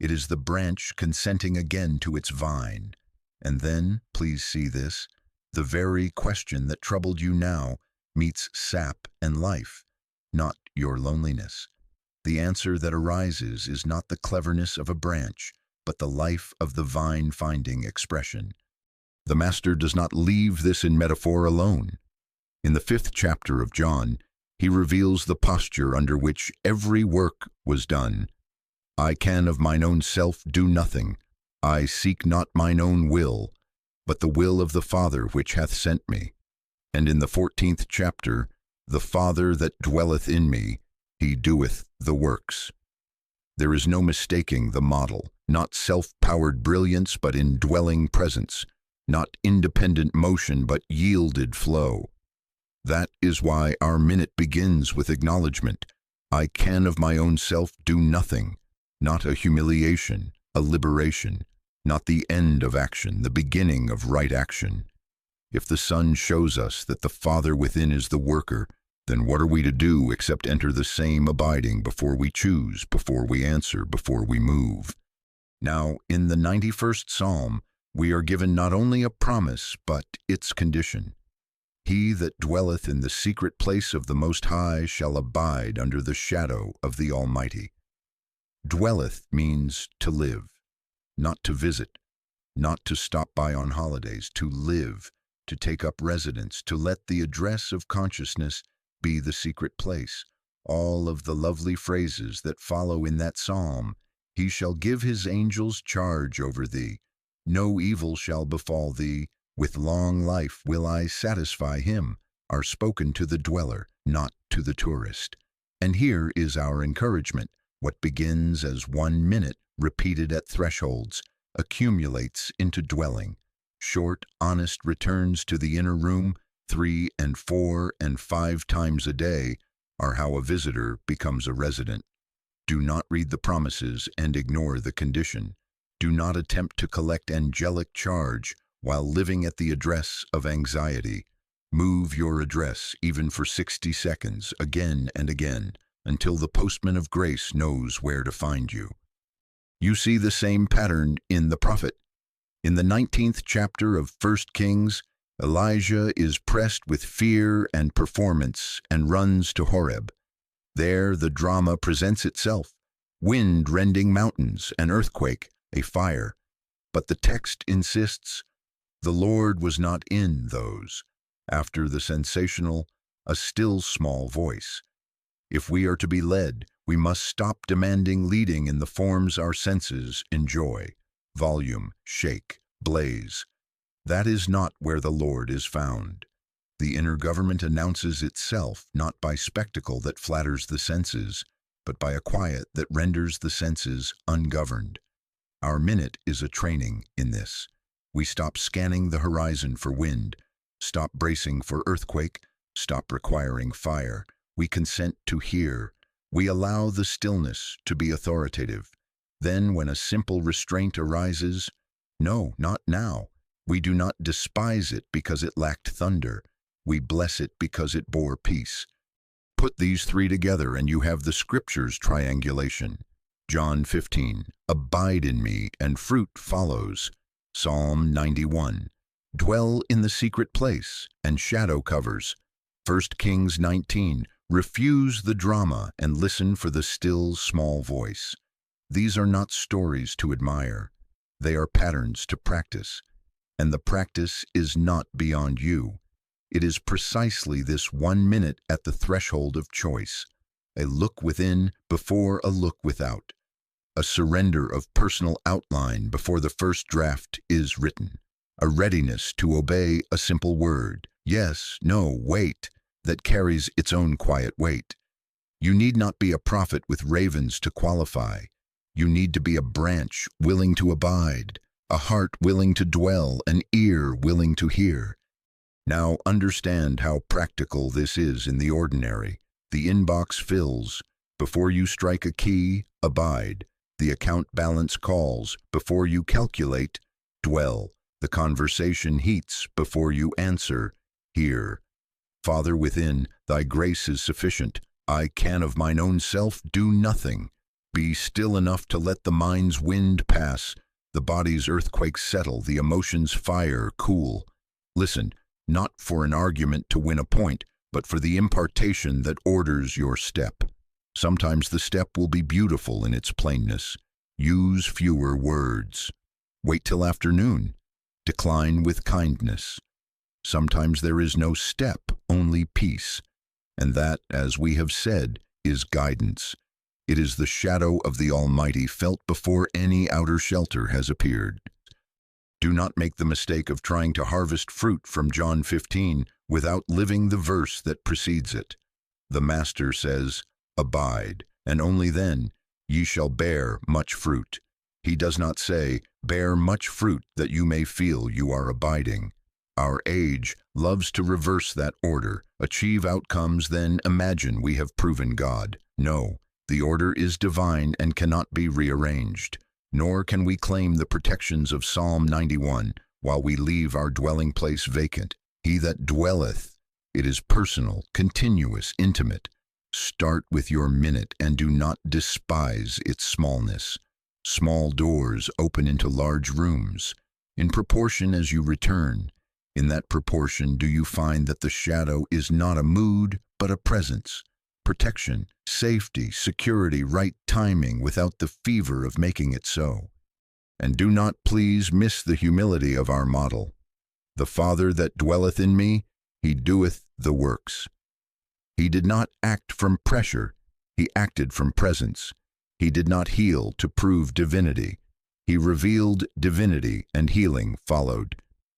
It is the branch consenting again to its vine. And then, please see this, the very question that troubled you now meets sap and life, not your loneliness. The answer that arises is not the cleverness of a branch, but the life of the vine-finding expression. The Master does not leave this in metaphor alone. In the 5th chapter of John, he reveals the posture under which every work was done. I can of mine own self do nothing. I seek not mine own will, but the will of the Father which hath sent me. And in the 14th chapter, the Father that dwelleth in me, he doeth the works. There is no mistaking the model, not self-powered brilliance, but indwelling presence, not independent motion, but yielded flow. That is why our minute begins with acknowledgement. I can of my own self do nothing, not a humiliation, a liberation, not the end of action, the beginning of right action. If the Son shows us that the Father within is the worker, then what are we to do except enter the same abiding before we choose, before we answer, before we move? Now, in the 91st Psalm, we are given not only a promise, but its condition. He that dwelleth in the secret place of the Most High shall abide under the shadow of the Almighty. Dwelleth means to live. not to visit, not to stop by on holidays, to live, to take up residence, to let the address of consciousness be the secret place. All of the lovely phrases that follow in that psalm. He shall give his angels charge over thee. No evil shall befall thee. With long life will I satisfy him, are spoken to the dweller, not to the tourist. And here is our encouragement. What begins as 1 minute, repeated at thresholds, accumulates into dwelling. Short, honest returns to the inner room, 3 and 4 and 5 times a day, are how a visitor becomes a resident. Do not read the promises and ignore the condition. Do not attempt to collect angelic charge while living at the address of anxiety. Move your address even for 60 seconds, again and again, until the postman of grace knows where to find you. You see the same pattern in the prophet. In the 19th chapter of 1 Kings, Elijah is pressed with fear and performance and runs to Horeb. There the drama presents itself: wind rending mountains, an earthquake, a fire. But the text insists, the Lord was not in those. After the sensational, a still small voice. If we are to be led, we must stop demanding leading in the forms our senses enjoy: volume, shake, blaze. That is not where the Lord is found. The inner government announces itself not by spectacle that flatters the senses, but by a quiet that renders the senses ungoverned. Our minute is a training in this. We stop scanning the horizon for wind, stop bracing for earthquake, stop requiring fire. We consent to hear. We allow the stillness to be authoritative. Then, when a simple restraint arises, no, not now. We do not despise it because it lacked thunder. We bless it because it bore peace. Put these 3 together and you have the Scripture's triangulation. John 15, abide in me, and fruit follows. Psalm 91, dwell in the secret place, and shadow covers. 1 Kings 19, refuse the drama and listen for the still small voice. These are not stories to admire. They are patterns to practice. And the practice is not beyond you. It is precisely this 1 minute at the threshold of choice, a look within before a look without, a surrender of personal outline before the first draft is written, a readiness to obey a simple word, yes, no, wait, that carries its own quiet weight. You need not be a prophet with ravens to qualify. You need to be a branch willing to abide, a heart willing to dwell, an ear willing to hear. Now understand how practical this is in the ordinary. The inbox fills. Before you strike a key, abide. The account balance calls. Before you calculate, dwell. The conversation heats. Before you answer, hear. Father within, thy grace is sufficient. I can of mine own self do nothing. Be still enough to let the mind's wind pass, the body's earthquake settle, the emotions fire, cool. Listen, not for an argument to win a point, but for the impartation that orders your step. Sometimes the step will be beautiful in its plainness. Use fewer words. Wait till afternoon. Decline with kindness. Sometimes there is no step, only peace. And that, as we have said, is guidance. It is the shadow of the Almighty felt before any outer shelter has appeared. Do not make the mistake of trying to harvest fruit from John 15 without living the verse that precedes it. The Master says, abide, and only then ye shall bear much fruit. He does not say, bear much fruit that you may feel you are abiding. Our age loves to reverse that order, achieve outcomes, then imagine we have proven God. No, the order is divine and cannot be rearranged. Nor can we claim the protections of Psalm 91 while we leave our dwelling place vacant. He that dwelleth, it is personal, continuous, intimate. Start with your minute and do not despise its smallness. Small doors open into large rooms. In proportion as you return, in that proportion do you find that the shadow is not a mood, but a presence. Protection, safety, security, right timing without the fever of making it so. And do not please miss the humility of our model. The Father that dwelleth in me, he doeth the works. He did not act from pressure, he acted from presence. He did not heal to prove divinity. He revealed divinity, and healing followed.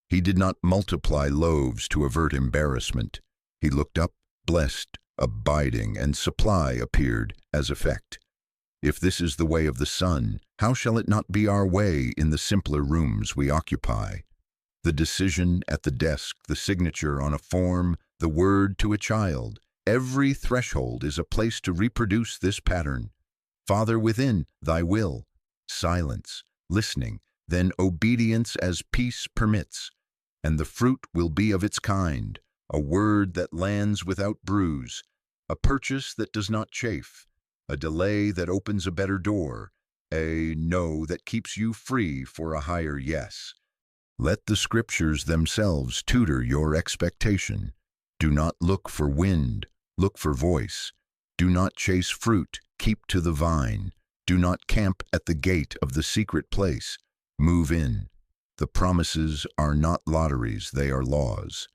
He did not multiply loaves to avert embarrassment. He looked up, blessed, abiding, and supply appeared as effect. If this is the way of the Son, how shall it not be our way in the simpler rooms we occupy? The decision at the desk, the signature on a form, the word to a child, every threshold is a place to reproduce this pattern. Father within, thy will. Silence, listening, then obedience as peace permits. And the fruit will be of its kind, a word that lands without bruise, a purchase that does not chafe, a delay that opens a better door, a no that keeps you free for a higher yes. Let the scriptures themselves tutor your expectation. Do not look for wind, look for voice. Do not chase fruit, keep to the vine. Do not camp at the gate of the secret place. Move in. The promises are not lotteries, they are laws.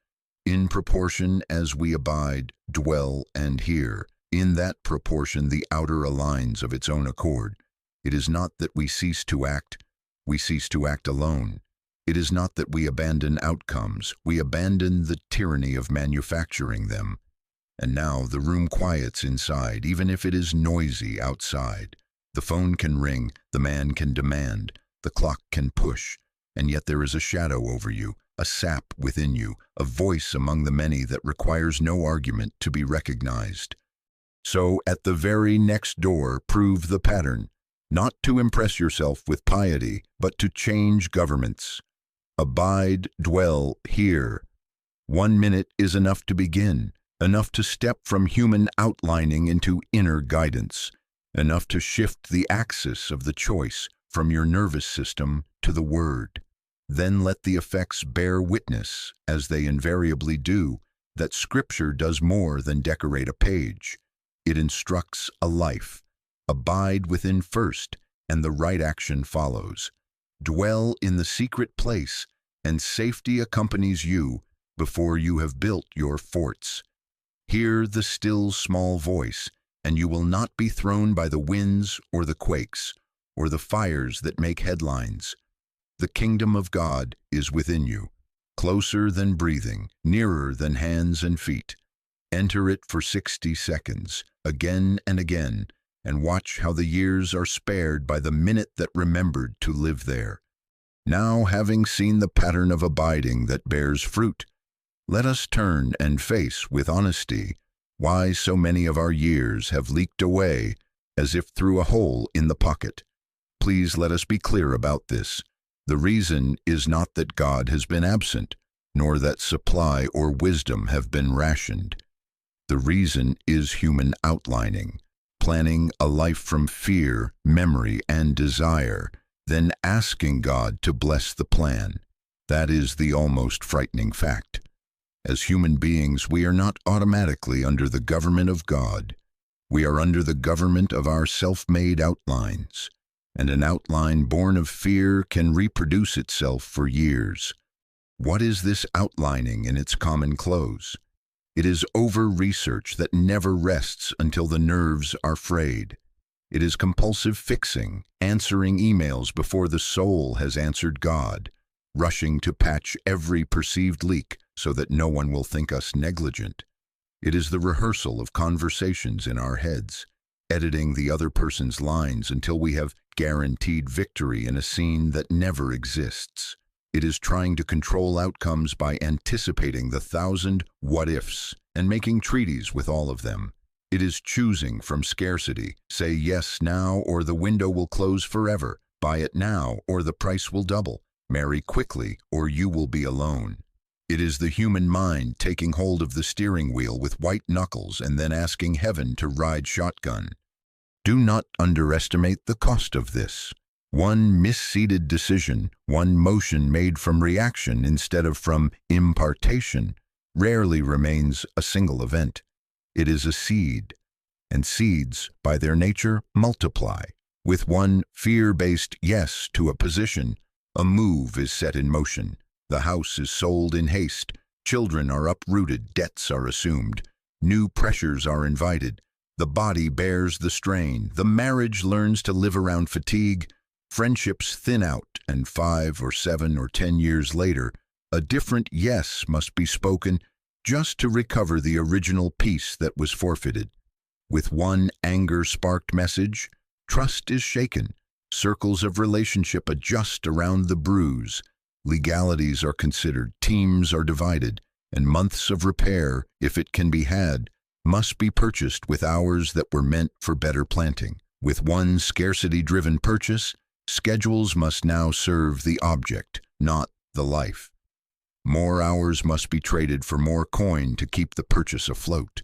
In proportion as we abide, dwell, and hear, in that proportion the outer aligns of its own accord. It is not that we cease to act, we cease to act alone. It is not that we abandon outcomes, we abandon the tyranny of manufacturing them. And now the room quiets inside, even if it is noisy outside. The phone can ring, the man can demand, the clock can push, and yet there is a shadow over you, a sap within you, a voice among the many that requires no argument to be recognized. So at the very next door, prove the pattern, not to impress yourself with piety, but to change governments. Abide, dwell, hear. 1 minute is enough to begin, enough to step from human outlining into inner guidance, enough to shift the axis of the choice from your nervous system to the word. Then let the effects bear witness, as they invariably do, that Scripture does more than decorate a page. It instructs a life. Abide within first, and the right action follows. Dwell in the secret place, and safety accompanies you before you have built your forts. Hear the still small voice, and you will not be thrown by the winds or the quakes, or the fires that make headlines. The kingdom of God is within you, closer than breathing, nearer than hands and feet. Enter it for 60 seconds, again and again, and watch how the years are spared by the minute that remembered to live there. Now, having seen the pattern of abiding that bears fruit, let us turn and face with honesty why so many of our years have leaked away as if through a hole in the pocket. Please let us be clear about this. The reason is not that God has been absent, nor that supply or wisdom have been rationed. The reason is human outlining, planning a life from fear, memory, and desire, then asking God to bless the plan. That is the almost frightening fact. As human beings, we are not automatically under the government of God. We are under the government of our self-made outlines, and an outline born of fear can reproduce itself for years. What is this outlining in its common close? It is over-research that never rests until the nerves are frayed. It is compulsive fixing, answering emails before the soul has answered God, rushing to patch every perceived leak so that no one will think us negligent. It is the rehearsal of conversations in our heads, editing the other person's lines until we have guaranteed victory in a scene that never exists. It is trying to control outcomes by anticipating the 1,000 what-ifs and making treaties with all of them. It is choosing from scarcity, say yes now or the window will close forever, buy it now or the price will double, marry quickly or you will be alone. It is the human mind taking hold of the steering wheel with white knuckles and then asking heaven to ride shotgun. Do not underestimate the cost of this. One misseeded decision, one motion made from reaction instead of from impartation, rarely remains a single event. It is a seed, and seeds, by their nature, multiply. With one fear-based yes to a position, a move is set in motion. The house is sold in haste. Children are uprooted. Debts are assumed. New pressures are invited. The body bears the strain. The marriage learns to live around fatigue. Friendships thin out, and 5 or 7 or 10 years later, a different yes must be spoken just to recover the original peace that was forfeited. With one anger-sparked message, trust is shaken. Circles of relationship adjust around the bruise. Legalities are considered, teams are divided, and months of repair, if it can be had, must be purchased with hours that were meant for better planting. With one scarcity-driven purchase, schedules must now serve the object, not the life. More hours must be traded for more coin to keep the purchase afloat.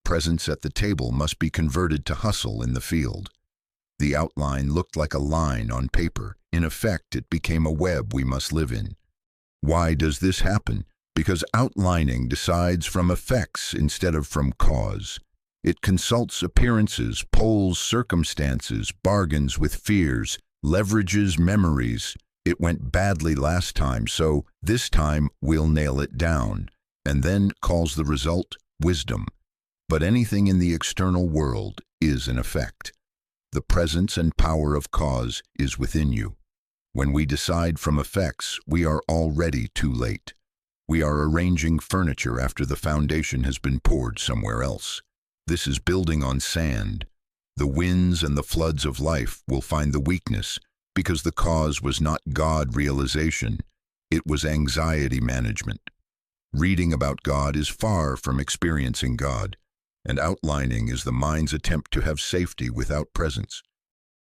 Presence at the table must be converted to hustle in the field. The outline looked like a line on paper. In effect, it became a web we must live in. Why does this happen? Because outlining decides from effects instead of from cause. It consults appearances, polls circumstances, bargains with fears, leverages memories. It went badly last time, so this time we'll nail it down, and then calls the result wisdom. But anything in the external world is an effect. The presence and power of cause is within you. When we decide from effects, we are already too late. We are arranging furniture after the foundation has been poured somewhere else. This is building on sand. The winds and the floods of life will find the weakness because the cause was not God realization, it was anxiety management. Reading about God is far from experiencing God, and outlining is the mind's attempt to have safety without presence.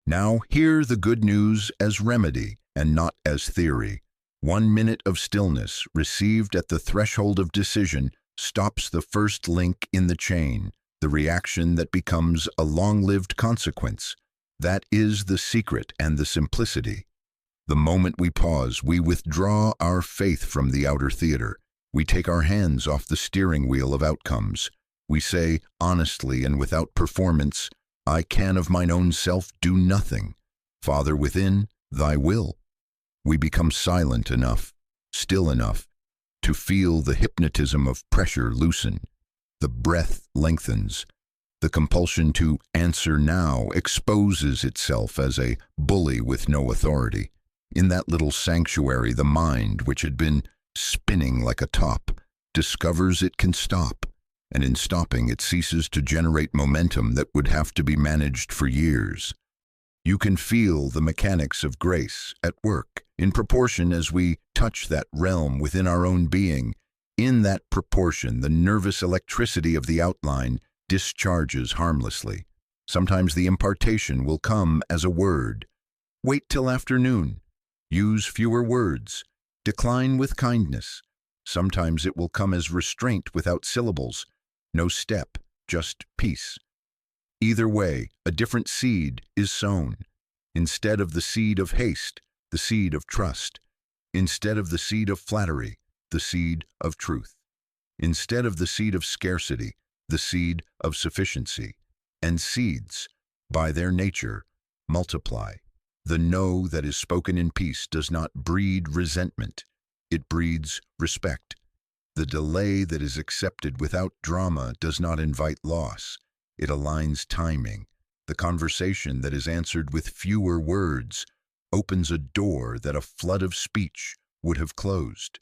Now hear the good news as remedy and not as theory. 1 minute of stillness received at the threshold of decision stops the first link in the chain, the reaction that becomes a long-lived consequence. That is the secret and the simplicity. The moment we pause, we withdraw our faith from the outer theater. We take our hands off the steering wheel of outcomes. We say, honestly and without performance, I can of mine own self do nothing. Father within, thy will. We become silent enough, still enough, to feel the hypnotism of pressure loosen. The breath lengthens. The compulsion to answer now exposes itself as a bully with no authority. In that little sanctuary, the mind, which had been spinning like a top, discovers it can stop. And in stopping, it ceases to generate momentum that would have to be managed for years. You can feel the mechanics of grace at work. In proportion as we touch that realm within our own being, in that proportion, the nervous electricity of the outline discharges harmlessly. Sometimes the impartation will come as a word. Wait till afternoon. Use fewer words. Decline with kindness. Sometimes it will come as restraint without syllables. No step, just peace. Either way, a different seed is sown. Instead of the seed of haste, the seed of trust. Instead of the seed of flattery, the seed of truth. Instead of the seed of scarcity, the seed of sufficiency. And seeds, by their nature, multiply. The no that is spoken in peace does not breed resentment. It breeds respect. The delay that is accepted without drama does not invite loss. It aligns timing. The conversation that is answered with fewer words opens a door that a flood of speech would have closed.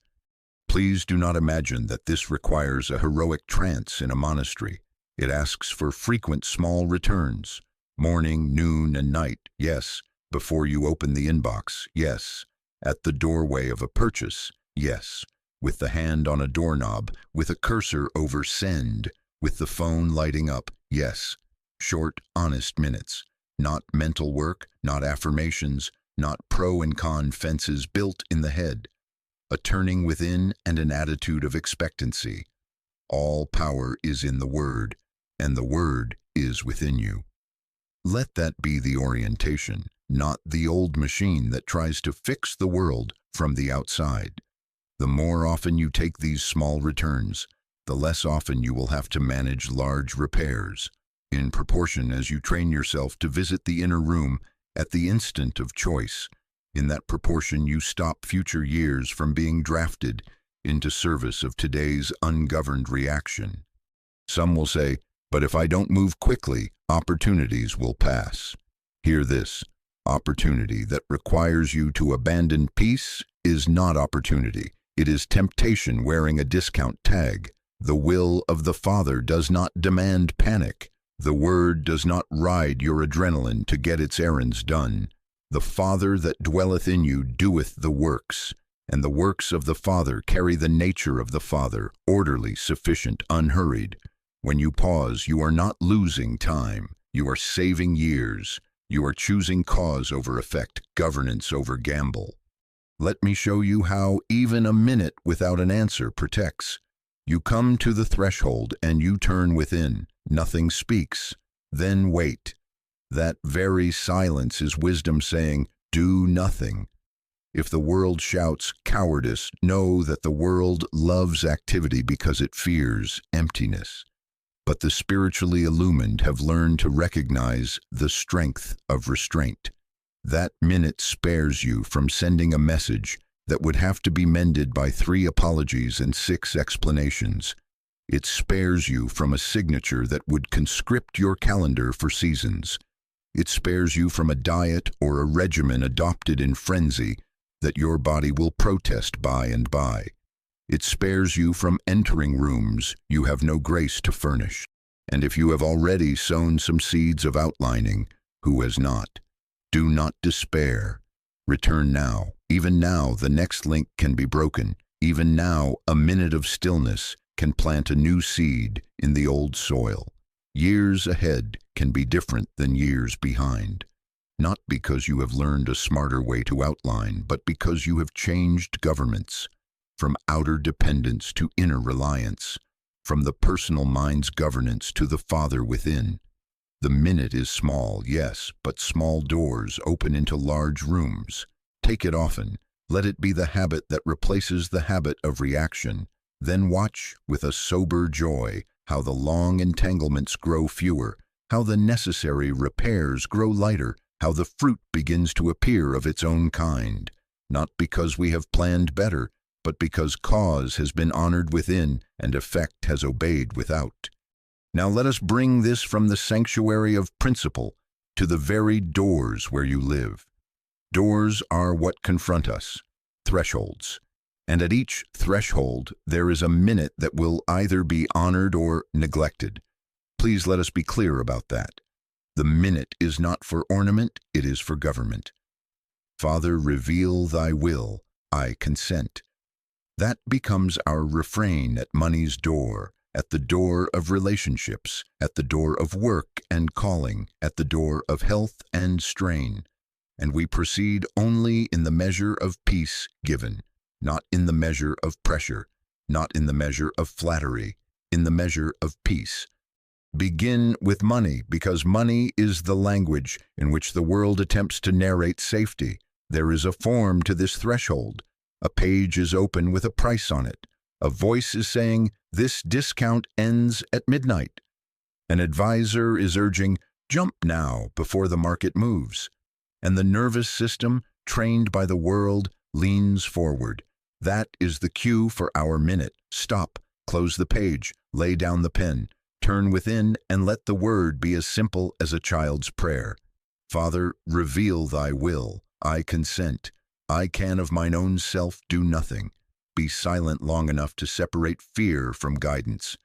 Please do not imagine that this requires a heroic trance in a monastery. It asks for frequent small returns. Morning, noon, and night, yes. Before you open the inbox, yes. At the doorway of a purchase, yes. With the hand on a doorknob, with a cursor over send, with the phone lighting up, yes. Short, honest minutes. Not mental work, not affirmations, not pro and con fences built in the head. A turning within and an attitude of expectancy. All power is in the Word, and the Word is within you. Let that be the orientation, not the old machine that tries to fix the world from the outside. The more often you take these small returns, the less often you will have to manage large repairs. In proportion as you train yourself to visit the inner room, at the instant of choice. In that proportion, you stop future years from being drafted into service of today's ungoverned reaction. Some will say, but if I don't move quickly, opportunities will pass. Hear this: opportunity that requires you to abandon peace is not opportunity. It is temptation wearing a discount tag. The will of the Father does not demand panic. The Word does not ride your adrenaline to get its errands done. The Father that dwelleth in you doeth the works, and the works of the Father carry the nature of the Father, orderly, sufficient, unhurried. When you pause, you are not losing time. You are saving years. You are choosing cause over effect, governance over gamble. Let me show you how even a minute without an answer protects. You come to the threshold and you turn within. Nothing speaks. Then wait. That very silence is wisdom saying, do nothing. If the world shouts cowardice, know that the world loves activity because it fears emptiness. But the spiritually illumined have learned to recognize the strength of restraint. That minute spares you from sending a message that would have to be mended by 3 apologies and 6 explanations. It spares you from a signature that would conscript your calendar for seasons. It spares you from a diet or a regimen adopted in frenzy that your body will protest by and by. It spares you from entering rooms you have no grace to furnish. And if you have already sown some seeds of outlining, who has not? Do not despair. Return now. Even now, the next link can be broken. Even now, a minute of stillness can plant a new seed in the old soil. Years ahead can be different than years behind. Not because you have learned a smarter way to outline, but because you have changed governments. From outer dependence to inner reliance, from the personal mind's governance to the Father within. The minute is small, yes, but small doors open into large rooms. Take it often. Let it be the habit that replaces the habit of reaction. Then watch with a sober joy how the long entanglements grow fewer, how the necessary repairs grow lighter, how the fruit begins to appear of its own kind. Not because we have planned better, but because cause has been honored within and effect has obeyed without. Now let us bring this from the sanctuary of principle to the very doors where you live. Doors are what confront us, thresholds. And at each threshold there is a minute that will either be honored or neglected. Please let us be clear about that. The minute is not for ornament, it is for government. Father, reveal thy will, I consent. That becomes our refrain at money's door, at the door of relationships, at the door of work and calling, at the door of health and strain. And we proceed only in the measure of peace given, not in the measure of pressure, not in the measure of flattery, in the measure of peace. Begin with money, because money is the language in which the world attempts to narrate safety. There is a form to this threshold. A page is open with a price on it. A voice is saying, this discount ends at midnight. An advisor is urging, jump now before the market moves. And the nervous system, trained by the world, leans forward. That is the cue for our minute. Stop, close the page, lay down the pen, turn within, and let the word be as simple as a child's prayer. Father, reveal thy will. I consent. I can of mine own self do nothing. Be silent long enough to separate fear from guidance.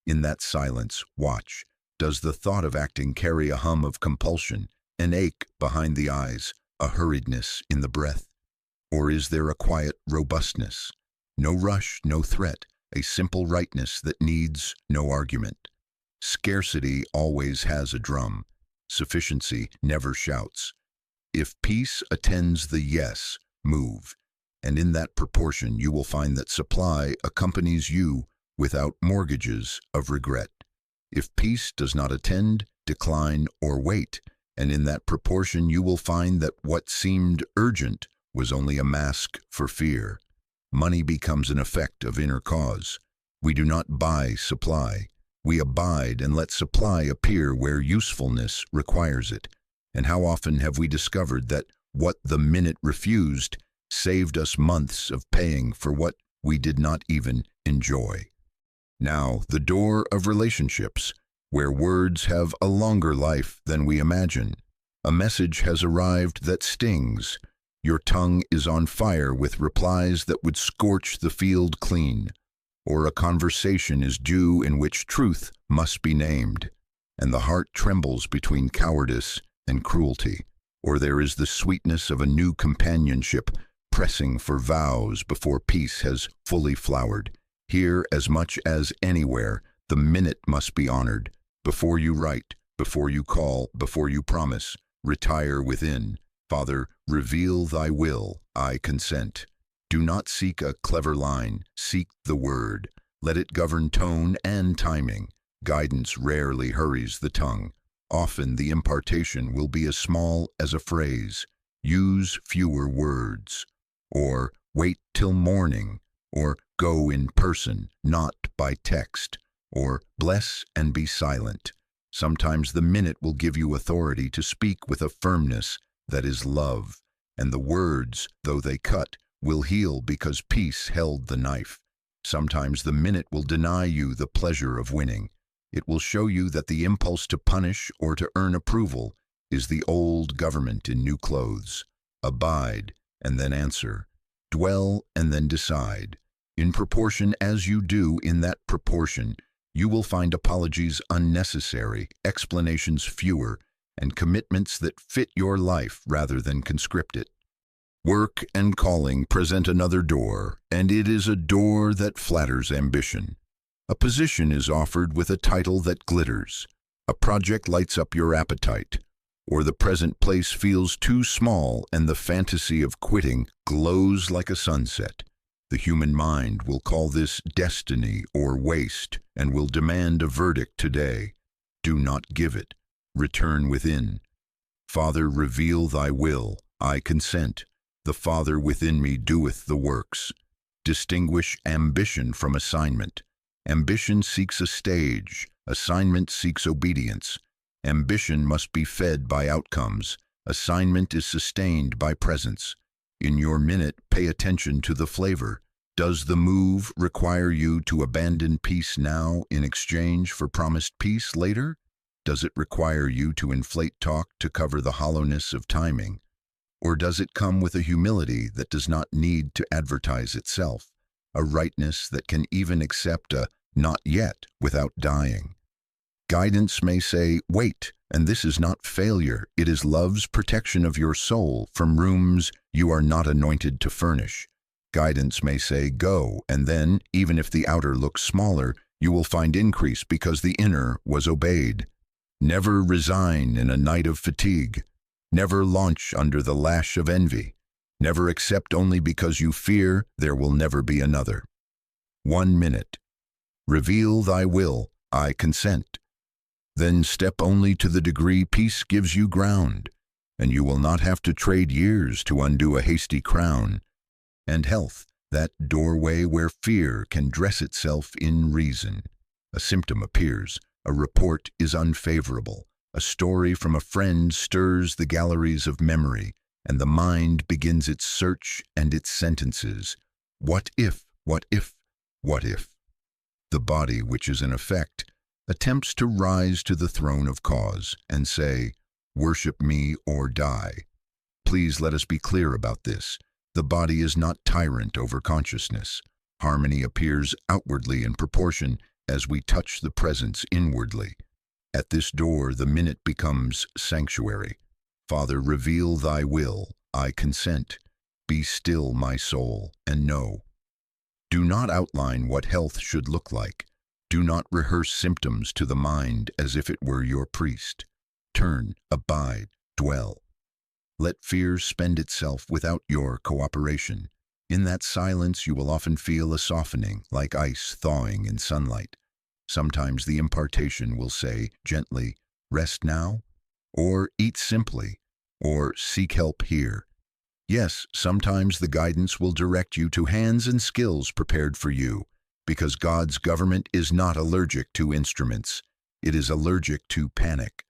In that silence, watch. Does the thought of acting carry a hum of compulsion, an ache behind the eyes, a hurriedness in the breath? Or is there a quiet robustness? No rush, no threat, a simple rightness that needs no argument. Scarcity always has a drum. Sufficiency never shouts. If peace attends the yes, move. And in that proportion you will find that supply accompanies you without mortgages of regret. If peace does not attend, decline, or wait, and in that proportion you will find that what seemed urgent was only a mask for fear. Money becomes an effect of inner cause. We do not buy supply. We abide and let supply appear where usefulness requires it. And how often have we discovered that what the minute refused saved us months of paying for what we did not even enjoy? Now, the door of relationships, where words have a longer life than we imagine. A message has arrived that stings. Your tongue is on fire with replies that would scorch the field clean. Or a conversation is due in which truth must be named, and the heart trembles between cowardice and cruelty. Or there is the sweetness of a new companionship pressing for vows before peace has fully flowered. Here, as much as anywhere, the minute must be honored. Before you write, before you call, before you promise, retire within. Father, reveal thy will, I consent. Do not seek a clever line, seek the word. Let it govern tone and timing. Guidance rarely hurries the tongue. Often the impartation will be as small as a phrase. Use fewer words. Or wait till morning. Or go in person, not by text. Or bless and be silent. Sometimes the minute will give you authority to speak with a firmness that is love, and the words, though they cut, will heal because peace held the knife. Sometimes the minute will deny you the pleasure of winning. It will show you that the impulse to punish or to earn approval is the old government in new clothes. Abide, and then answer. Dwell, and then decide. In proportion as you do in that proportion, you will find apologies unnecessary, explanations fewer, and commitments that fit your life rather than conscript it. Work and calling present another door, and it is a door that flatters ambition. A position is offered with a title that glitters. A project lights up your appetite. Or the present place feels too small and the fantasy of quitting glows like a sunset. The human mind will call this destiny or waste and will demand a verdict today. Do not give it. Return within. Father, reveal thy will. I consent. The Father within me doeth the works. Distinguish ambition from assignment. Ambition seeks a stage. Assignment seeks obedience. Ambition must be fed by outcomes. Assignment is sustained by presence. In your minute, pay attention to the flavor. Does the move require you to abandon peace now in exchange for promised peace later? Does it require you to inflate talk to cover the hollowness of timing? Or does it come with a humility that does not need to advertise itself, a rightness that can even accept a not yet without dying? Guidance may say, wait, and this is not failure. It is love's protection of your soul from rooms you are not anointed to furnish. Guidance may say, go, and then, even if the outer looks smaller, you will find increase because the inner was obeyed. Never resign in a night of fatigue. Never launch under the lash of envy. Never accept only because you fear there will never be another. 1 minute. Reveal thy will, I consent. Then step only to the degree peace gives you ground, and you will not have to trade years to undo a hasty crown. And health, that doorway where fear can dress itself in reason. A symptom appears, a report is unfavorable, a story from a friend stirs the galleries of memory, and the mind begins its search and its sentences. What if, what if, what if? The body, which is in effect, attempts to rise to the throne of cause and say, worship me or die. Please let us be clear about this. The body is not tyrant over consciousness. Harmony appears outwardly in proportion as we touch the presence inwardly. At this door, the minute becomes sanctuary. Father, reveal thy will. I consent. Be still, my soul, and know. Do not outline what health should look like. Do not rehearse symptoms to the mind as if it were your priest. Turn, abide, dwell. Let fear spend itself without your cooperation. In that silence you will often feel a softening, like ice thawing in sunlight. Sometimes the impartation will say gently, rest now, or eat simply, or seek help here. Yes, sometimes the guidance will direct you to hands and skills prepared for you, because God's government is not allergic to instruments. It is allergic to panic.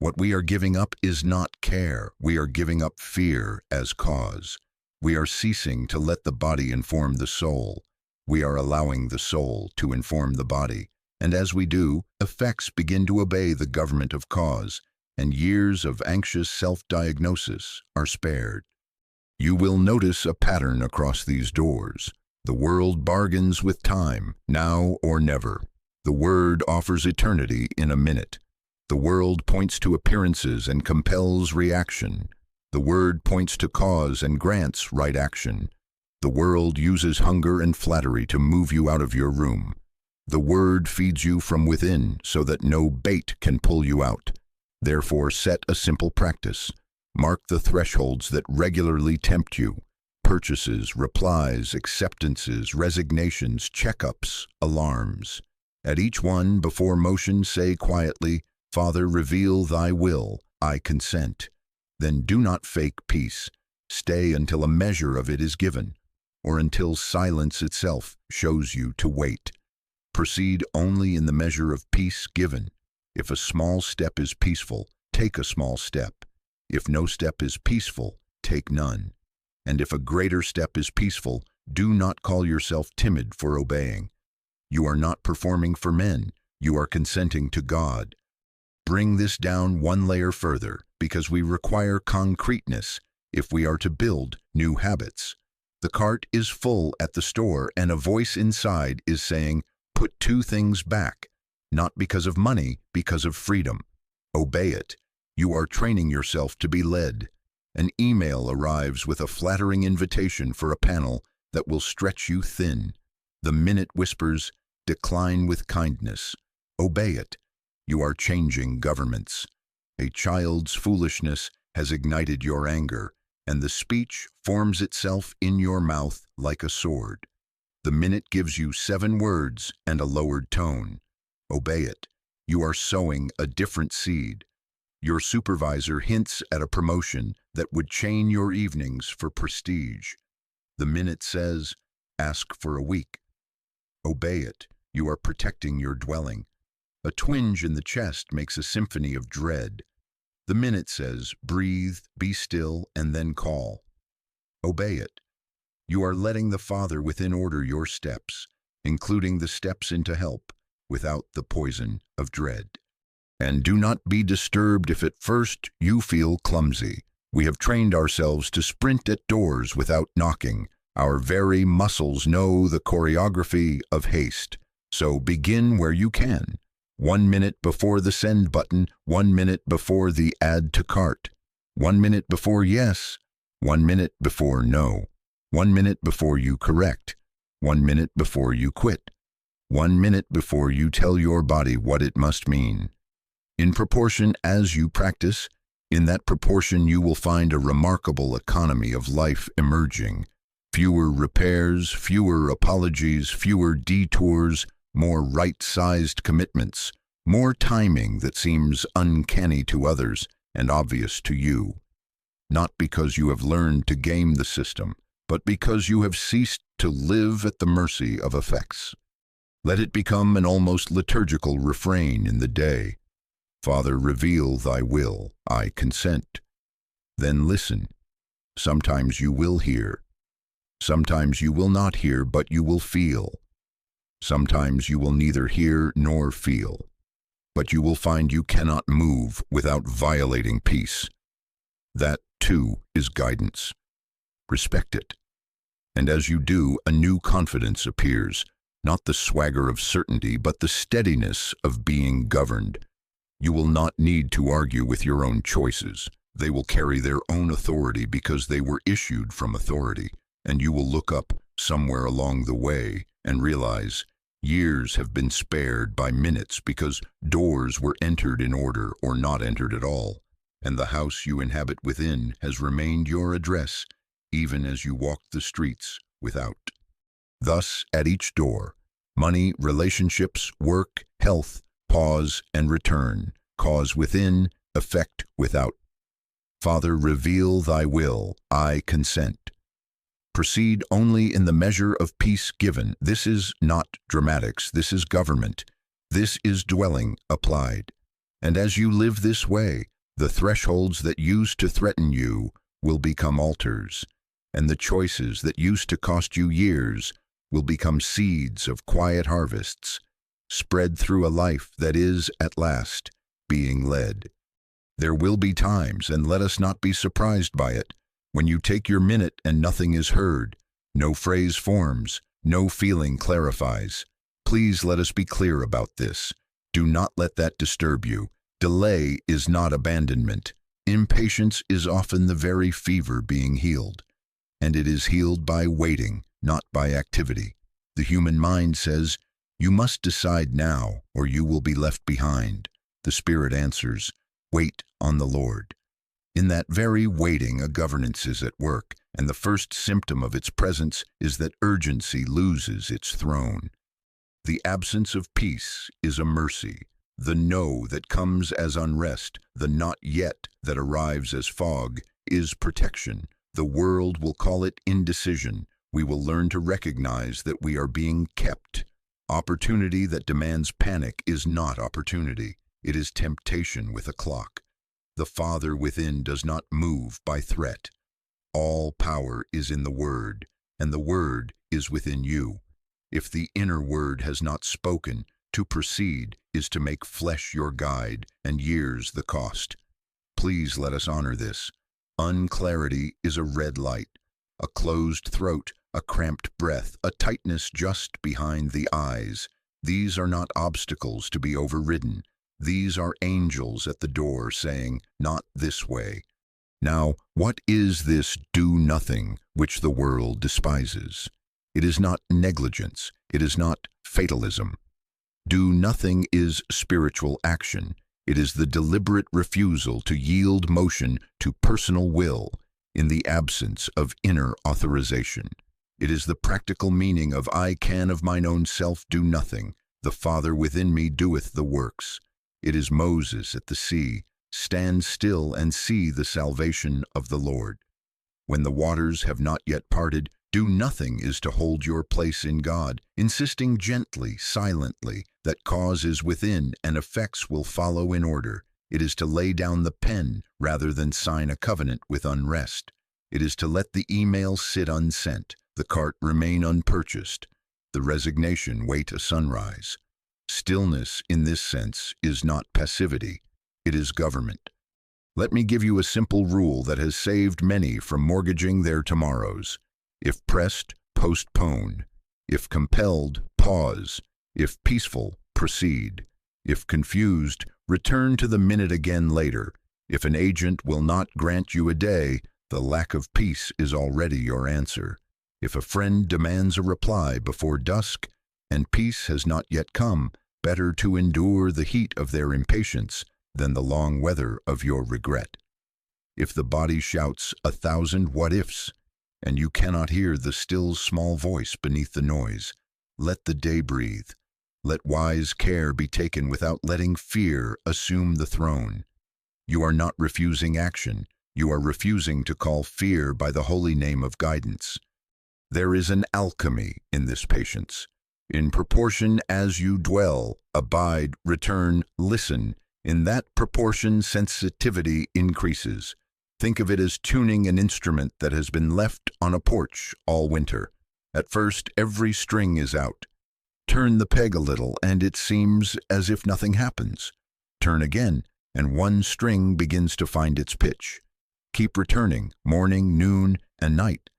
What we are giving up is not care. We are giving up fear as cause. We are ceasing to let the body inform the soul. We are allowing the soul to inform the body. And as we do, effects begin to obey the government of cause, and years of anxious self-diagnosis are spared. You will notice a pattern across these doors. The world bargains with time, now or never. The Word offers eternity in a minute. The world points to appearances and compels reaction. The Word points to cause and grants right action. The world uses hunger and flattery to move you out of your room. The Word feeds you from within so that no bait can pull you out. Therefore, set a simple practice. Mark the thresholds that regularly tempt you. Purchases, replies, acceptances, resignations, checkups, alarms. At each one, before motion, say quietly, "Father, reveal thy will, I consent." Then do not fake peace. Stay until a measure of it is given, or until silence itself shows you to wait. Proceed only in the measure of peace given. If a small step is peaceful, take a small step. If no step is peaceful, take none. And if a greater step is peaceful, do not call yourself timid for obeying. You are not performing for men, you are consenting to God. Bring this down one layer further, because we require concreteness if we are to build new habits. The cart is full at the store, and a voice inside is saying, "Put 2 things back," not because of money, because of freedom. Obey it. You are training yourself to be led. An email arrives with a flattering invitation for a panel that will stretch you thin. The minute whispers, "Decline with kindness." Obey it. You are changing governments. A child's foolishness has ignited your anger, and the speech forms itself in your mouth like a sword. The minute gives you 7 words and a lowered tone. Obey it. You are sowing a different seed. Your supervisor hints at a promotion that would chain your evenings for prestige. The minute says, "Ask for a week." Obey it. You are protecting your dwelling. A twinge in the chest makes a symphony of dread. The minute says, "Breathe, be still, and then call." Obey it. You are letting the Father within order your steps, including the steps into help, without the poison of dread. And do not be disturbed if at first you feel clumsy. We have trained ourselves to sprint at doors without knocking. Our very muscles know the choreography of haste. So begin where you can. 1 minute before the send button, 1 minute before the add to cart, 1 minute before yes, 1 minute before no, 1 minute before you correct, 1 minute before you quit, 1 minute before you tell your body what it must mean. In proportion as you practice, in that proportion you will find a remarkable economy of life emerging. Fewer repairs, fewer apologies, fewer detours, more right-sized commitments, more timing that seems uncanny to others and obvious to you. Not because you have learned to game the system, but because you have ceased to live at the mercy of effects. Let it become an almost liturgical refrain in the day. "Father, reveal thy will, I consent." Then listen. Sometimes you will hear. Sometimes you will not hear, but you will feel. Sometimes you will neither hear nor feel. But you will find you cannot move without violating peace. That, too, is guidance. Respect it. And as you do, a new confidence appears, not the swagger of certainty, but the steadiness of being governed. You will not need to argue with your own choices. They will carry their own authority because they were issued from authority. And you will look up somewhere along the way and realize years have been spared by minutes because doors were entered in order or not entered at all, and the house you inhabit within has remained your address, even as you walked the streets without. Thus, at each door, money, relationships, work, health, pause and return, cause within, effect without. Father, reveal thy will, I consent. Proceed only in the measure of peace given. This is not dramatics, this is government. This is dwelling applied. And as you live this way, The thresholds that used to threaten you will become altars, and the choices that used to cost you years will become seeds of quiet harvests, spread through a life that is, at last, being led. There will be times, and let us not be surprised by it, when you take your minute and nothing is heard, no phrase forms, no feeling clarifies. Please let us be clear about this. Do not let that disturb you. Delay is not abandonment. Impatience is often the very fever being healed, and it is healed by waiting, not by activity. The human mind says, "You must decide now, or you will be left behind." The Spirit answers, "Wait on the Lord." In that very waiting, a governance is at work, and the first symptom of its presence is that urgency loses its throne. The absence of peace is a mercy. The no that comes as unrest, the not yet that arrives as fog, is protection. The world will call it indecision. We will learn to recognize that we are being kept. Opportunity that demands panic is not opportunity. It is temptation with a clock. The Father within does not move by threat. All power is in the Word, and the Word is within you. If the inner word has not spoken, to proceed is to make flesh your guide and years the cost. Please let us honor this. Unclarity is a red light, a closed throat, a cramped breath, a tightness just behind the eyes. These are not obstacles to be overridden. These are angels at the door saying, "Not this way." Now, what is this do nothing which the world despises? It is not negligence. It is not fatalism. Do nothing is spiritual action. It is the deliberate refusal to yield motion to personal will in the absence of inner authorization. It is the practical meaning of "I can of mine own self do nothing. The Father within me doeth the works." It is Moses at the sea. Stand still and see the salvation of the Lord. When the waters have not yet parted, do nothing is to hold your place in God, insisting gently, silently, that cause is within and effects will follow in order. It is to lay down the pen rather than sign a covenant with unrest. It is to let the email sit unsent, the cart remain unpurchased, the resignation wait a sunrise. Stillness in this sense is not passivity, it is government. Let me give you a simple rule that has saved many from mortgaging their tomorrows. If pressed, postpone. If compelled, pause. If peaceful, proceed. If confused, return to the minute again later. If an agent will not grant you a day, the lack of peace is already your answer. If a friend demands a reply before dusk, and peace has not yet come, better to endure the heat of their impatience than the long weather of your regret. If the body shouts 1,000 what-ifs, and you cannot hear the still small voice beneath the noise, let the day breathe. Let wise care be taken without letting fear assume the throne. You are not refusing action. You are refusing to call fear by the holy name of guidance. There is an alchemy in this patience. In proportion as you dwell, abide, return, listen, in that proportion sensitivity increases. Think of it as tuning an instrument that has been left on a porch all winter. At first, every string is out. Turn the peg a little, and it seems as if nothing happens. Turn again, and one string begins to find its pitch. Keep returning, morning, noon, and night.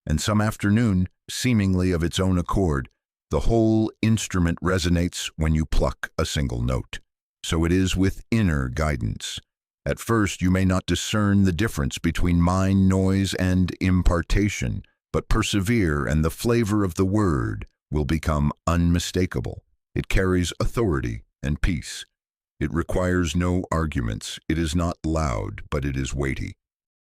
And some afternoon, seemingly of its own accord, the whole instrument resonates when you pluck a single note. So it is with inner guidance. At first, you may not discern the difference between mind noise and impartation, but persevere, and the flavor of the word will become unmistakable. It carries authority and peace. It requires no arguments. It is not loud, but it is weighty.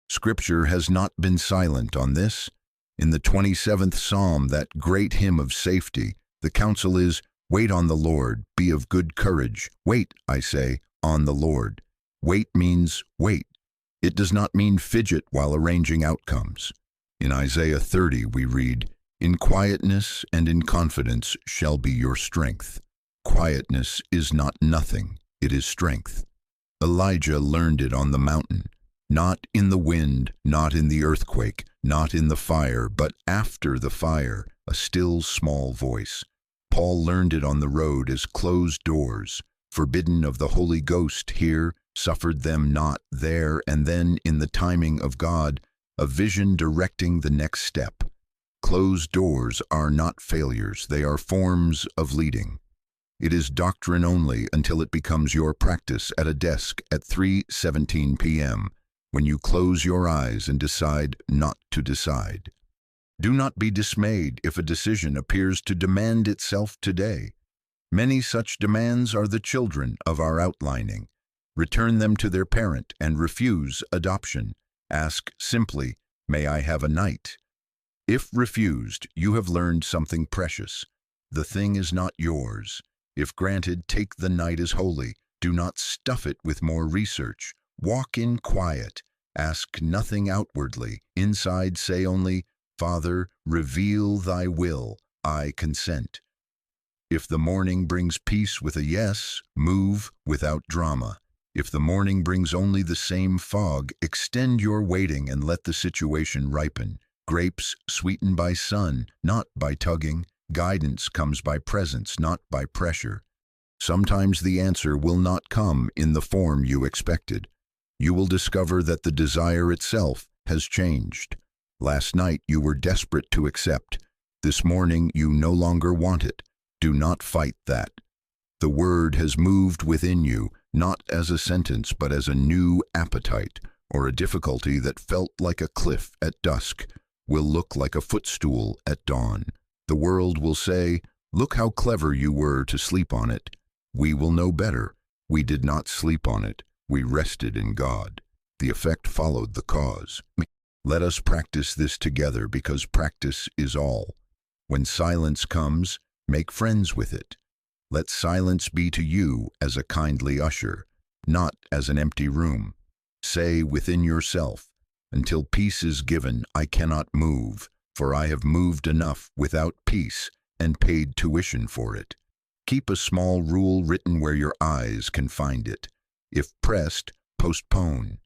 Scripture has not been silent on this. In the 27th Psalm, that great hymn of safety, the counsel is, "Wait on the Lord, be of good courage." Wait, I say, on the Lord. Wait means wait. It does not mean fidget while arranging outcomes. In Isaiah 30 we read, "In quietness and in confidence shall be your strength." Quietness is not nothing, it is strength. Elijah learned it on the mountain, not in the wind, not in the earthquake, not in the fire, but after the fire, a still small voice. Paul learned it on the road as closed doors, forbidden of the Holy Ghost here, suffered them not there, and then, in the timing of God, a vision directing the next step. Closed doors are not failures, they are forms of leading. It is doctrine only until it becomes your practice at a desk at 3:17 p.m., when you close your eyes and decide not to decide. Do not be dismayed if a decision appears to demand itself today. Many such demands are the children of our outlining. Return them to their parent and refuse adoption. Ask simply, "May I have a night?" If refused, you have learned something precious. The thing is not yours. If granted, take the night as holy. Do not stuff it with more research. Walk in quiet. Ask nothing outwardly. Inside say only, "Father, reveal thy will. I consent." If the morning brings peace with a yes, move without drama. If the morning brings only the same fog, extend your waiting and let the situation ripen. Grapes sweetened by sun, not by tugging. Guidance comes by presence, not by pressure. Sometimes the answer will not come in the form you expected. You will discover that the desire itself has changed. Last night you were desperate to accept. This morning you no longer want it. Do not fight that. The word has moved within you, not as a sentence, but as a new appetite, or a difficulty that felt like a cliff at dusk will look like a footstool at dawn. The world will say, "Look how clever you were to sleep on it." We will know better. We did not sleep on it. We rested in God. The effect followed the cause. Let us practice this together, because practice is all. When silence comes, make friends with it. Let silence be to you as a kindly usher, not as an empty room. Say within yourself, "Until peace is given, I cannot move, for I have moved enough without peace and paid tuition for it." Keep a small rule written where your eyes can find it. If pressed, postpone.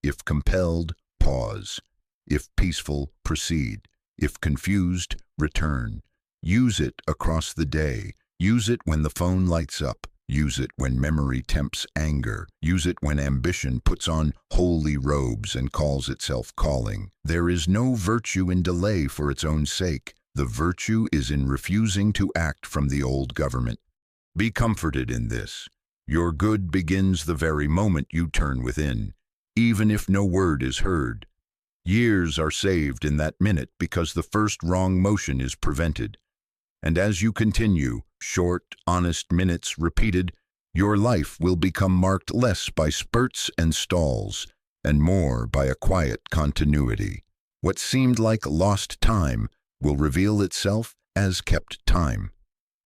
If compelled, pause. If peaceful, proceed. If confused, return. Use it across the day. Use it when the phone lights up. Use it when memory tempts anger. Use it when ambition puts on holy robes and calls itself calling. There is no virtue in delay for its own sake. The virtue is in refusing to act from the old government. Be comforted in this. Your good begins the very moment you turn within, even if no word is heard. Years are saved in that minute because the first wrong motion is prevented. And as you continue, short, honest minutes repeated, your life will become marked less by spurts and stalls, and more by a quiet continuity. What seemed like lost time will reveal itself as kept time.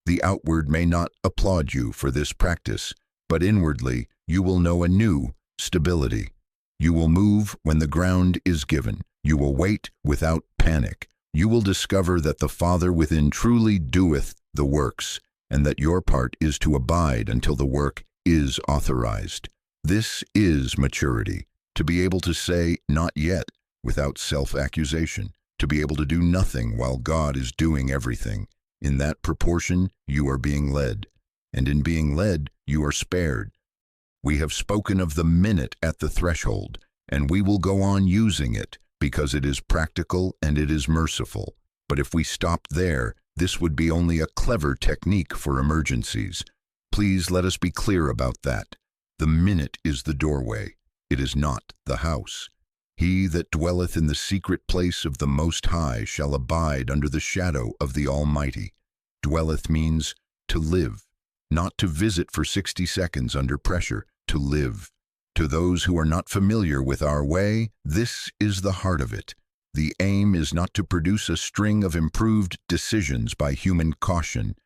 The outward may not applaud you for this practice, but inwardly you will know a new stability. You will move when the ground is given. You will wait without panic. You will discover that the Father within truly doeth the works, and that your part is to abide until the work is authorized. This is maturity, to be able to say, "Not yet," without self-accusation, to be able to do nothing while God is doing everything. In that proportion, you are being led, and in being led, you are spared. We have spoken of the minute at the threshold, and we will go on using it because it is practical and it is merciful. But if we stop there, this would be only a clever technique for emergencies. Please let us be clear about that. The minute is the doorway. It is not the house. He that dwelleth in the secret place of the Most High shall abide under the shadow of the Almighty. Dwelleth means to live, not to visit for 60 seconds under pressure, to live. To those who are not familiar with our way, this is the heart of it. The aim is not to produce a string of improved decisions by human caution.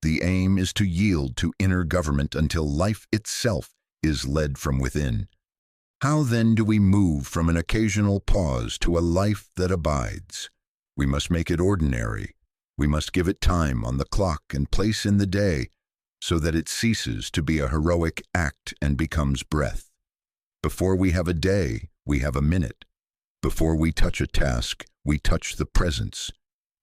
The aim is to yield to inner government until life itself is led from within. How then do we move from an occasional pause to a life that abides? We must make it ordinary. We must give it time on the clock and place in the day so that it ceases to be a heroic act and becomes breath. Before we have a day, we have a minute. Before we touch a task, we touch the presence.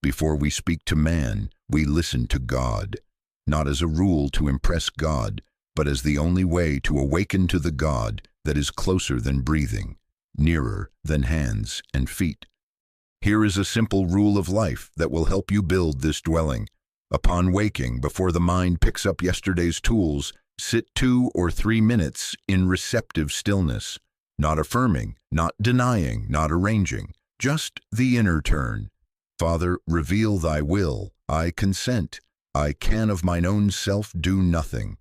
Before we speak to man, we listen to God, not as a rule to impress God, but as the only way to awaken to the God that is closer than breathing, nearer than hands and feet. Here is a simple rule of life that will help you build this dwelling. Upon waking, before the mind picks up yesterday's tools, sit 2 or 3 minutes in receptive stillness, not affirming, not denying, not arranging, just the inner turn. Father, reveal thy will. I consent. I can of mine own self do nothing.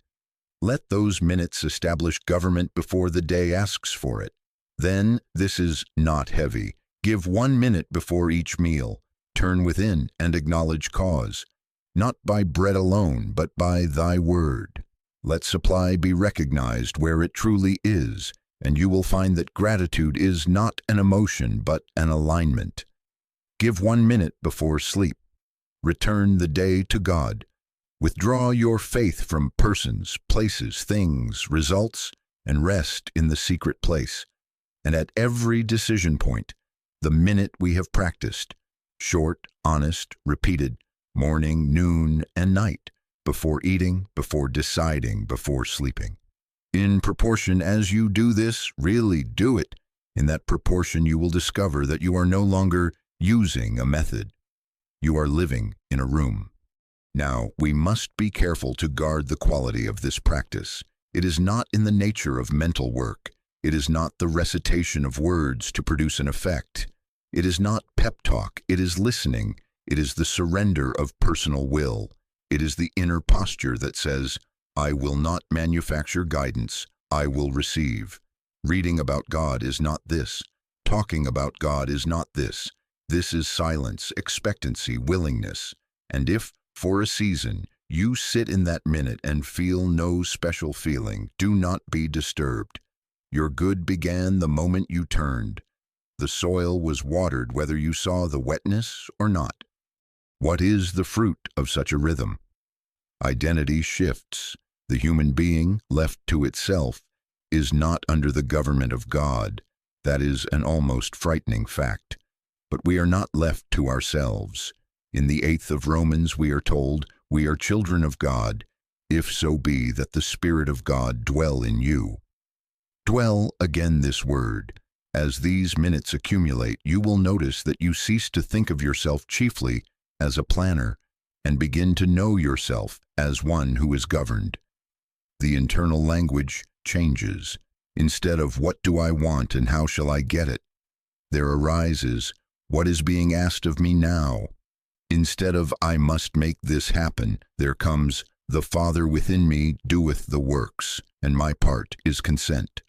Let those minutes establish government before the day asks for it. Then, this is not heavy. Give 1 minute before each meal. Turn within and acknowledge cause, not by bread alone, but by thy word. Let supply be recognized where it truly is, and you will find that gratitude is not an emotion, but an alignment. Give 1 minute before sleep. Return the day to God. Withdraw your faith from persons, places, things, results, and rest in the secret place. And at every decision point, the minute we have practiced, short, honest, repeated, morning, noon, and night, before eating, before deciding, before sleeping. In proportion as you do this, really do it, in that proportion you will discover that you are no longer using a method. You are living in a room. Now, we must be careful to guard the quality of this practice. It is not in the nature of mental work. It is not the recitation of words to produce an effect. It is not pep talk. It is listening. It is the surrender of personal will. It is the inner posture that says, I will not manufacture guidance. I will receive. Reading about God is not this. Talking about God is not this. This is silence, expectancy, willingness. And if, for a season, you sit in that minute and feel no special feeling, do not be disturbed. Your good began the moment you turned. The soil was watered whether you saw the wetness or not. What is the fruit of such a rhythm? Identity shifts. The human being, left to itself, is not under the government of God. That is an almost frightening fact. But we are not left to ourselves. In the 8th of Romans we are told, we are children of God, if so be that the Spirit of God dwell in you. Dwell, again this word. As these minutes accumulate, you will notice that you cease to think of yourself chiefly as a planner and begin to know yourself as one who is governed. The internal language changes. Instead of what do I want and how shall I get it, there arises, what is being asked of me now? Instead of I must make this happen, there comes, the Father within me doeth the works, and my part is consent.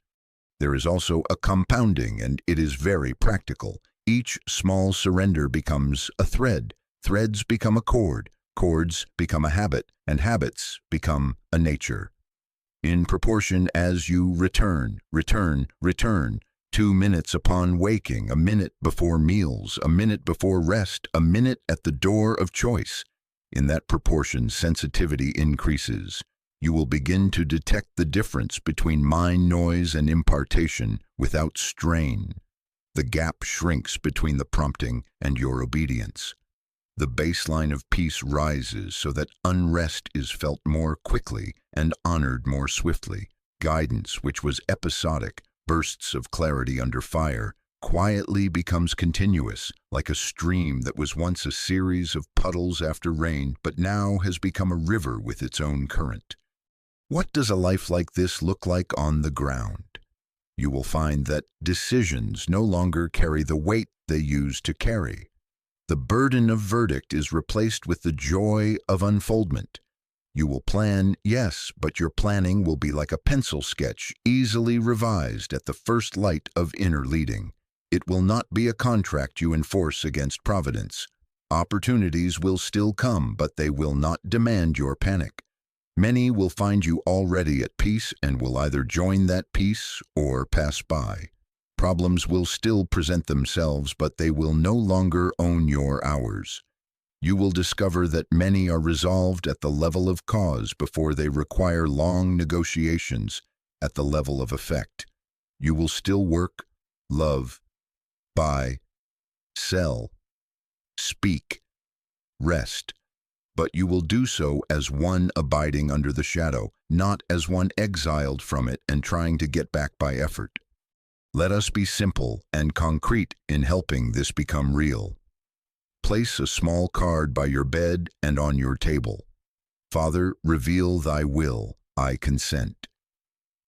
There is also a compounding, and it is very practical. Each small surrender becomes a thread. Threads become a cord. Cords become a habit, and habits become a nature. In proportion as you return, 2 minutes upon waking, a minute before meals, a minute before rest, a minute at the door of choice. In that proportion, sensitivity increases. You will begin to detect the difference between mind noise and impartation without strain. The gap shrinks between the prompting and your obedience. The baseline of peace rises so that unrest is felt more quickly and honored more swiftly. Guidance, which was episodic, bursts of clarity under fire, quietly becomes continuous, like a stream that was once a series of puddles after rain, but now has become a river with its own current. What does a life like this look like on the ground? You will find that decisions no longer carry the weight they used to carry. The burden of verdict is replaced with the joy of unfoldment. You will plan, yes, but your planning will be like a pencil sketch, easily revised at the first light of inner leading. It will not be a contract you enforce against providence. Opportunities will still come, but they will not demand your panic. Many will find you already at peace and will either join that peace or pass by. Problems will still present themselves, but they will no longer own your hours. You will discover that many are resolved at the level of cause before they require long negotiations at the level of effect. You will still work, love, buy, sell, speak, rest, but you will do so as one abiding under the shadow, not as one exiled from it and trying to get back by effort. Let us be simple and concrete in helping this become real. Place a small card by your bed and on your table. Father, reveal thy will, I consent.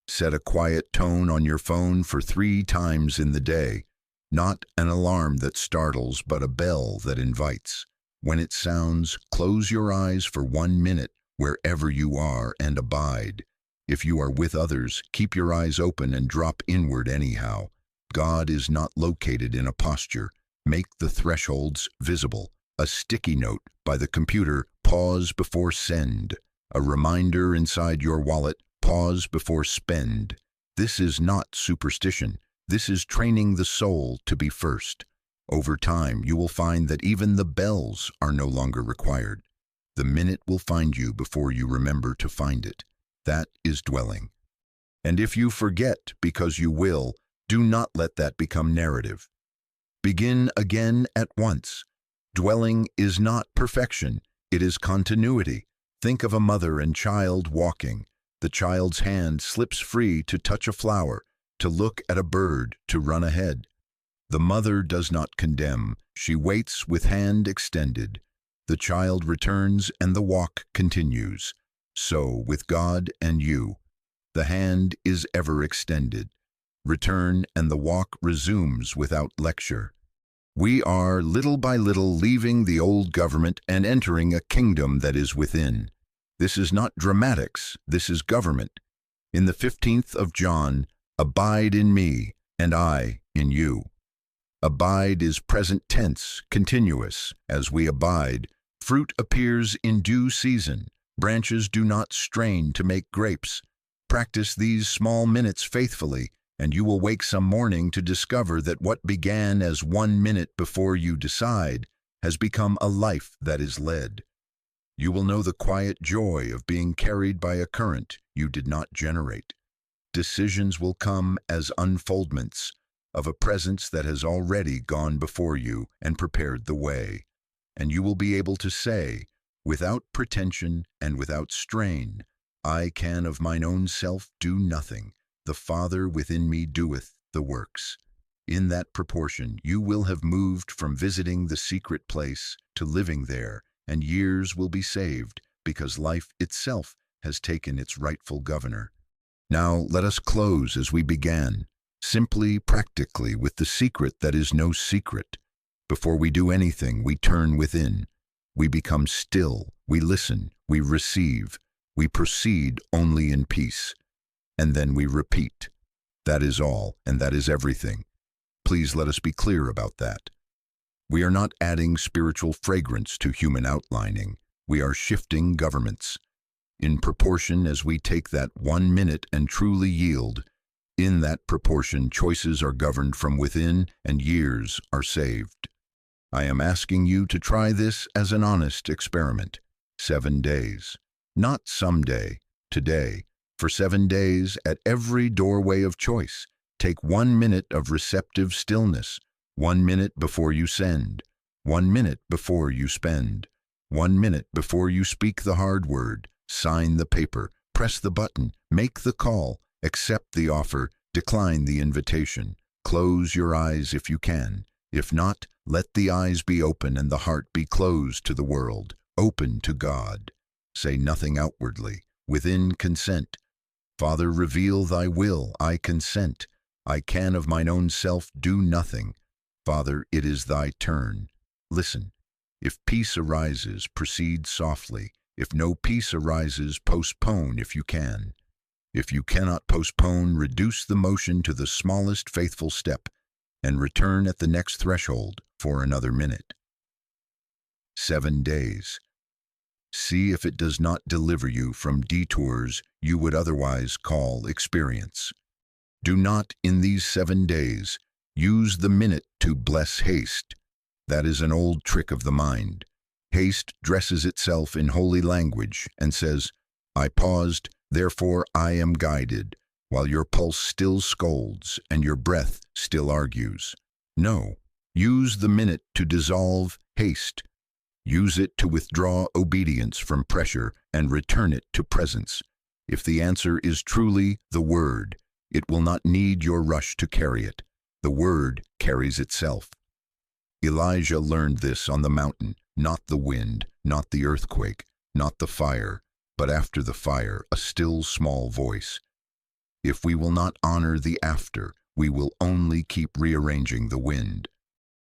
Set a quiet tone on your phone for 3 times in the day, not an alarm that startles, but a bell that invites. When it sounds, close your eyes for 1 minute wherever you are and abide. If you are with others, keep your eyes open and drop inward anyhow. God is not located in a posture. Make the thresholds visible. A sticky note by the computer, pause before send. A reminder inside your wallet, pause before spend. This is not superstition. This is training the soul to be first. Over time, you will find that even the bells are no longer required. The minute will find you before you remember to find it. That is dwelling. And if you forget because you will, do not let that become narrative. Begin again at once. Dwelling is not perfection, it is continuity. Think of a mother and child walking. The child's hand slips free to touch a flower, to look at a bird, to run ahead. The mother does not condemn, she waits with hand extended. The child returns and the walk continues. So with God and you, the hand is ever extended. Return and the walk resumes without lecture. We are little by little leaving the old government and entering a kingdom that is within. This is not dramatics, this is government. In the 15th of John, abide in me, and I in you. Abide is present tense, continuous. As we abide, fruit appears in due season. Branches do not strain to make grapes. Practice these small minutes faithfully, and you will wake some morning to discover that what began as 1 minute before you decide has become a life that is led. You will know the quiet joy of being carried by a current you did not generate. Decisions will come as unfoldments of a presence that has already gone before you and prepared the way. And you will be able to say, without pretension and without strain, I can of mine own self do nothing. The Father within me doeth the works. In that proportion, you will have moved from visiting the secret place to living there, and years will be saved because life itself has taken its rightful governor. Now let us close as we began, simply, practically, with the secret that is no secret. Before we do anything, we turn within. We become still, we listen, we receive, we proceed only in peace. And then we repeat. That is all, and that is everything. Please let us be clear about that. We are not adding spiritual fragrance to human outlining. We are shifting governments. In proportion as we take that 1 minute and truly yield, in that proportion choices are governed from within and years are saved. I am asking you to try this as an honest experiment. 7 days. Not someday, today. For 7 days, at every doorway of choice, take 1 minute of receptive stillness, 1 minute before you send, 1 minute before you spend, 1 minute before you speak the hard word, sign the paper, press the button, make the call, accept the offer, decline the invitation. Close your eyes if you can. If not, let the eyes be open and the heart be closed to the world, open to God. Say nothing outwardly. Within, consent. Father, reveal thy will, I consent. I can of mine own self do nothing. Father, it is thy turn. Listen. If peace arises, proceed softly. If no peace arises, postpone if you can. If you cannot postpone, reduce the motion to the smallest faithful step and return at the next threshold for another minute. 7 days. See if it does not deliver you from detours you would otherwise call experience. Do not, in these 7 days, use the minute to bless haste. That is an old trick of the mind. Haste dresses itself in holy language and says, I paused, therefore I am guided. while your pulse still scolds and your breath still argues. No, use the minute to dissolve haste. Use it to withdraw obedience from pressure and return it to presence. If the answer is truly the Word, it will not need your rush to carry it. The Word carries itself. Elijah learned this on the mountain, not the wind, not the earthquake, not the fire, but after the fire, a still small voice. If we will not honor the after, we will only keep rearranging the wind.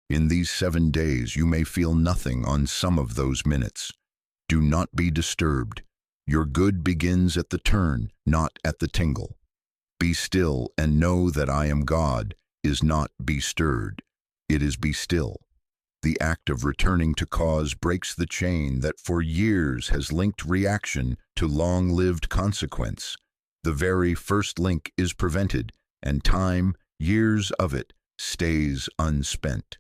In these 7 days you may feel nothing on some of those minutes. Do not be disturbed. Your good begins at the turn, not at the tingle. Be still and know that I am God is not be stirred. It is be still. The act of returning to cause breaks the chain that for years has linked reaction to long-lived consequence. The very first link is prevented, and time, years of it, stays unspent.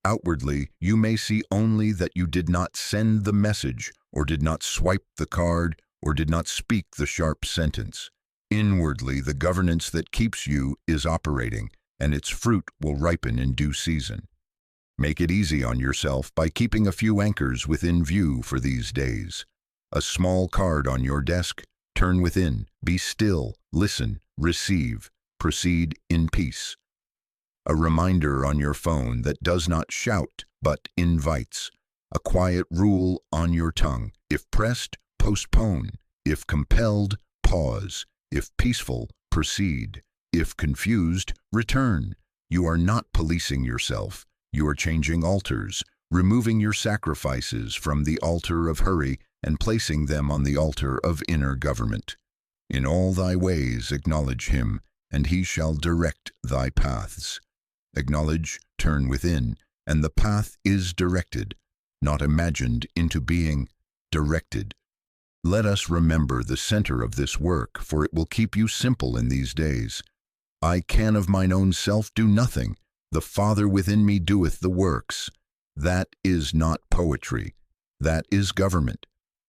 Outwardly, you may see only that you did not send the message, or did not swipe the card, or did not speak the sharp sentence. Inwardly, the governance that keeps you is operating, and its fruit will ripen in due season. Make it easy on yourself by keeping a few anchors within view for these days. A small card on your desk, turn within, be still, listen, receive, proceed in peace. A reminder on your phone that does not shout but invites. A quiet rule on your tongue. If pressed, postpone. If compelled, pause. If peaceful, proceed. If confused, return. You are not policing yourself. You are changing altars, removing your sacrifices from the altar of hurry and placing them on the altar of inner government. In all thy ways acknowledge him, and he shall direct thy paths. Acknowledge, turn within, and the path is directed, not imagined into being, directed. Let us remember the center of this work, for it will keep you simple in these days. I can of mine own self do nothing. The Father within me doeth the works. That is not poetry. That is government.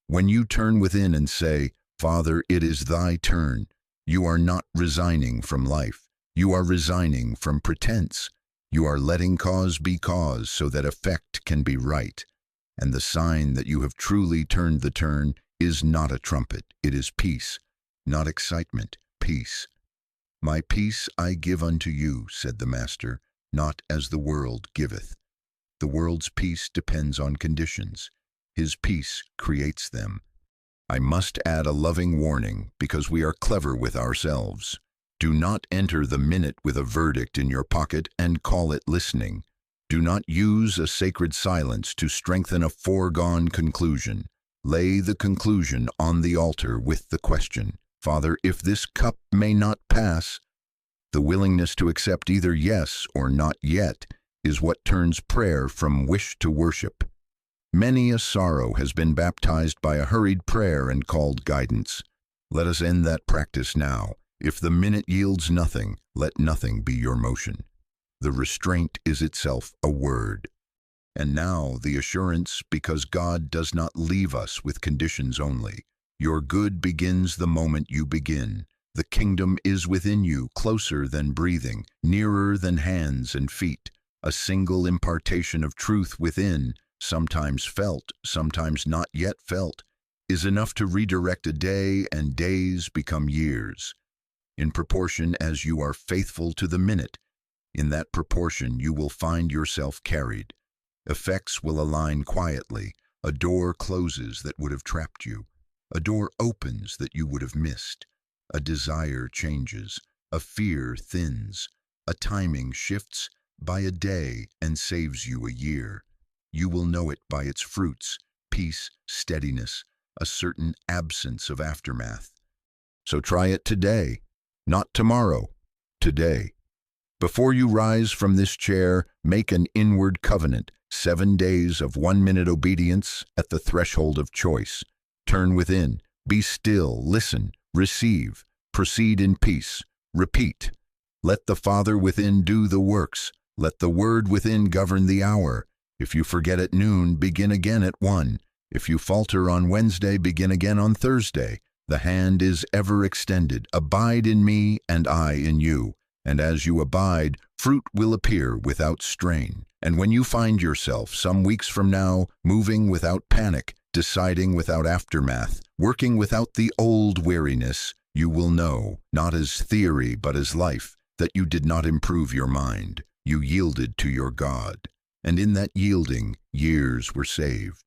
When you turn within and say, Father, it is thy turn, you are not resigning from life. You are resigning from pretense. You are letting cause be cause so that effect can be right. And the sign that you have truly turned the turn is not a trumpet. It is peace, not excitement, peace. My peace I give unto you, said the Master, not as the world giveth. The world's peace depends on conditions. His peace creates them. I must add a loving warning because we are clever with ourselves. Do not enter the minute with a verdict in your pocket and call it listening. Do not use a sacred silence to strengthen a foregone conclusion. Lay the conclusion on the altar with the question, Father, if this cup may not pass. The willingness to accept either yes or not yet is what turns prayer from wish to worship. Many a sorrow has been baptized by a hurried prayer and called guidance. Let us end that practice now. If the minute yields nothing, let nothing be your motion. The restraint is itself a word. And now the assurance, because God does not leave us with conditions only. Your good begins the moment you begin. The kingdom is within you, closer than breathing, nearer than hands and feet. A single impartation of truth within, sometimes felt, sometimes not yet felt, is enough to redirect a day, and days become years. In proportion as you are faithful to the minute, in that proportion you will find yourself carried. Effects will align quietly. A door closes that would have trapped you. A door opens that you would have missed. A desire changes. A fear thins. A timing shifts by a day and saves you a year. You will know it by its fruits, peace, steadiness, a certain absence of aftermath. So try it today. Not tomorrow, today. Before you rise from this chair, make an inward covenant, 7 days of 1-minute obedience at the threshold of choice. Turn within, be still, listen, receive, proceed in peace, repeat. Let the Father within do the works, let the Word within govern the hour. If you forget at noon, begin again at 1. If you falter on Wednesday, begin again on Thursday. The hand is ever extended. Abide in me, and I in you. And as you abide, fruit will appear without strain. And when you find yourself, some weeks from now, moving without panic, deciding without aftermath, working without the old weariness, you will know, not as theory but as life, that you did not improve your mind. You yielded to your God. And in that yielding, years were saved.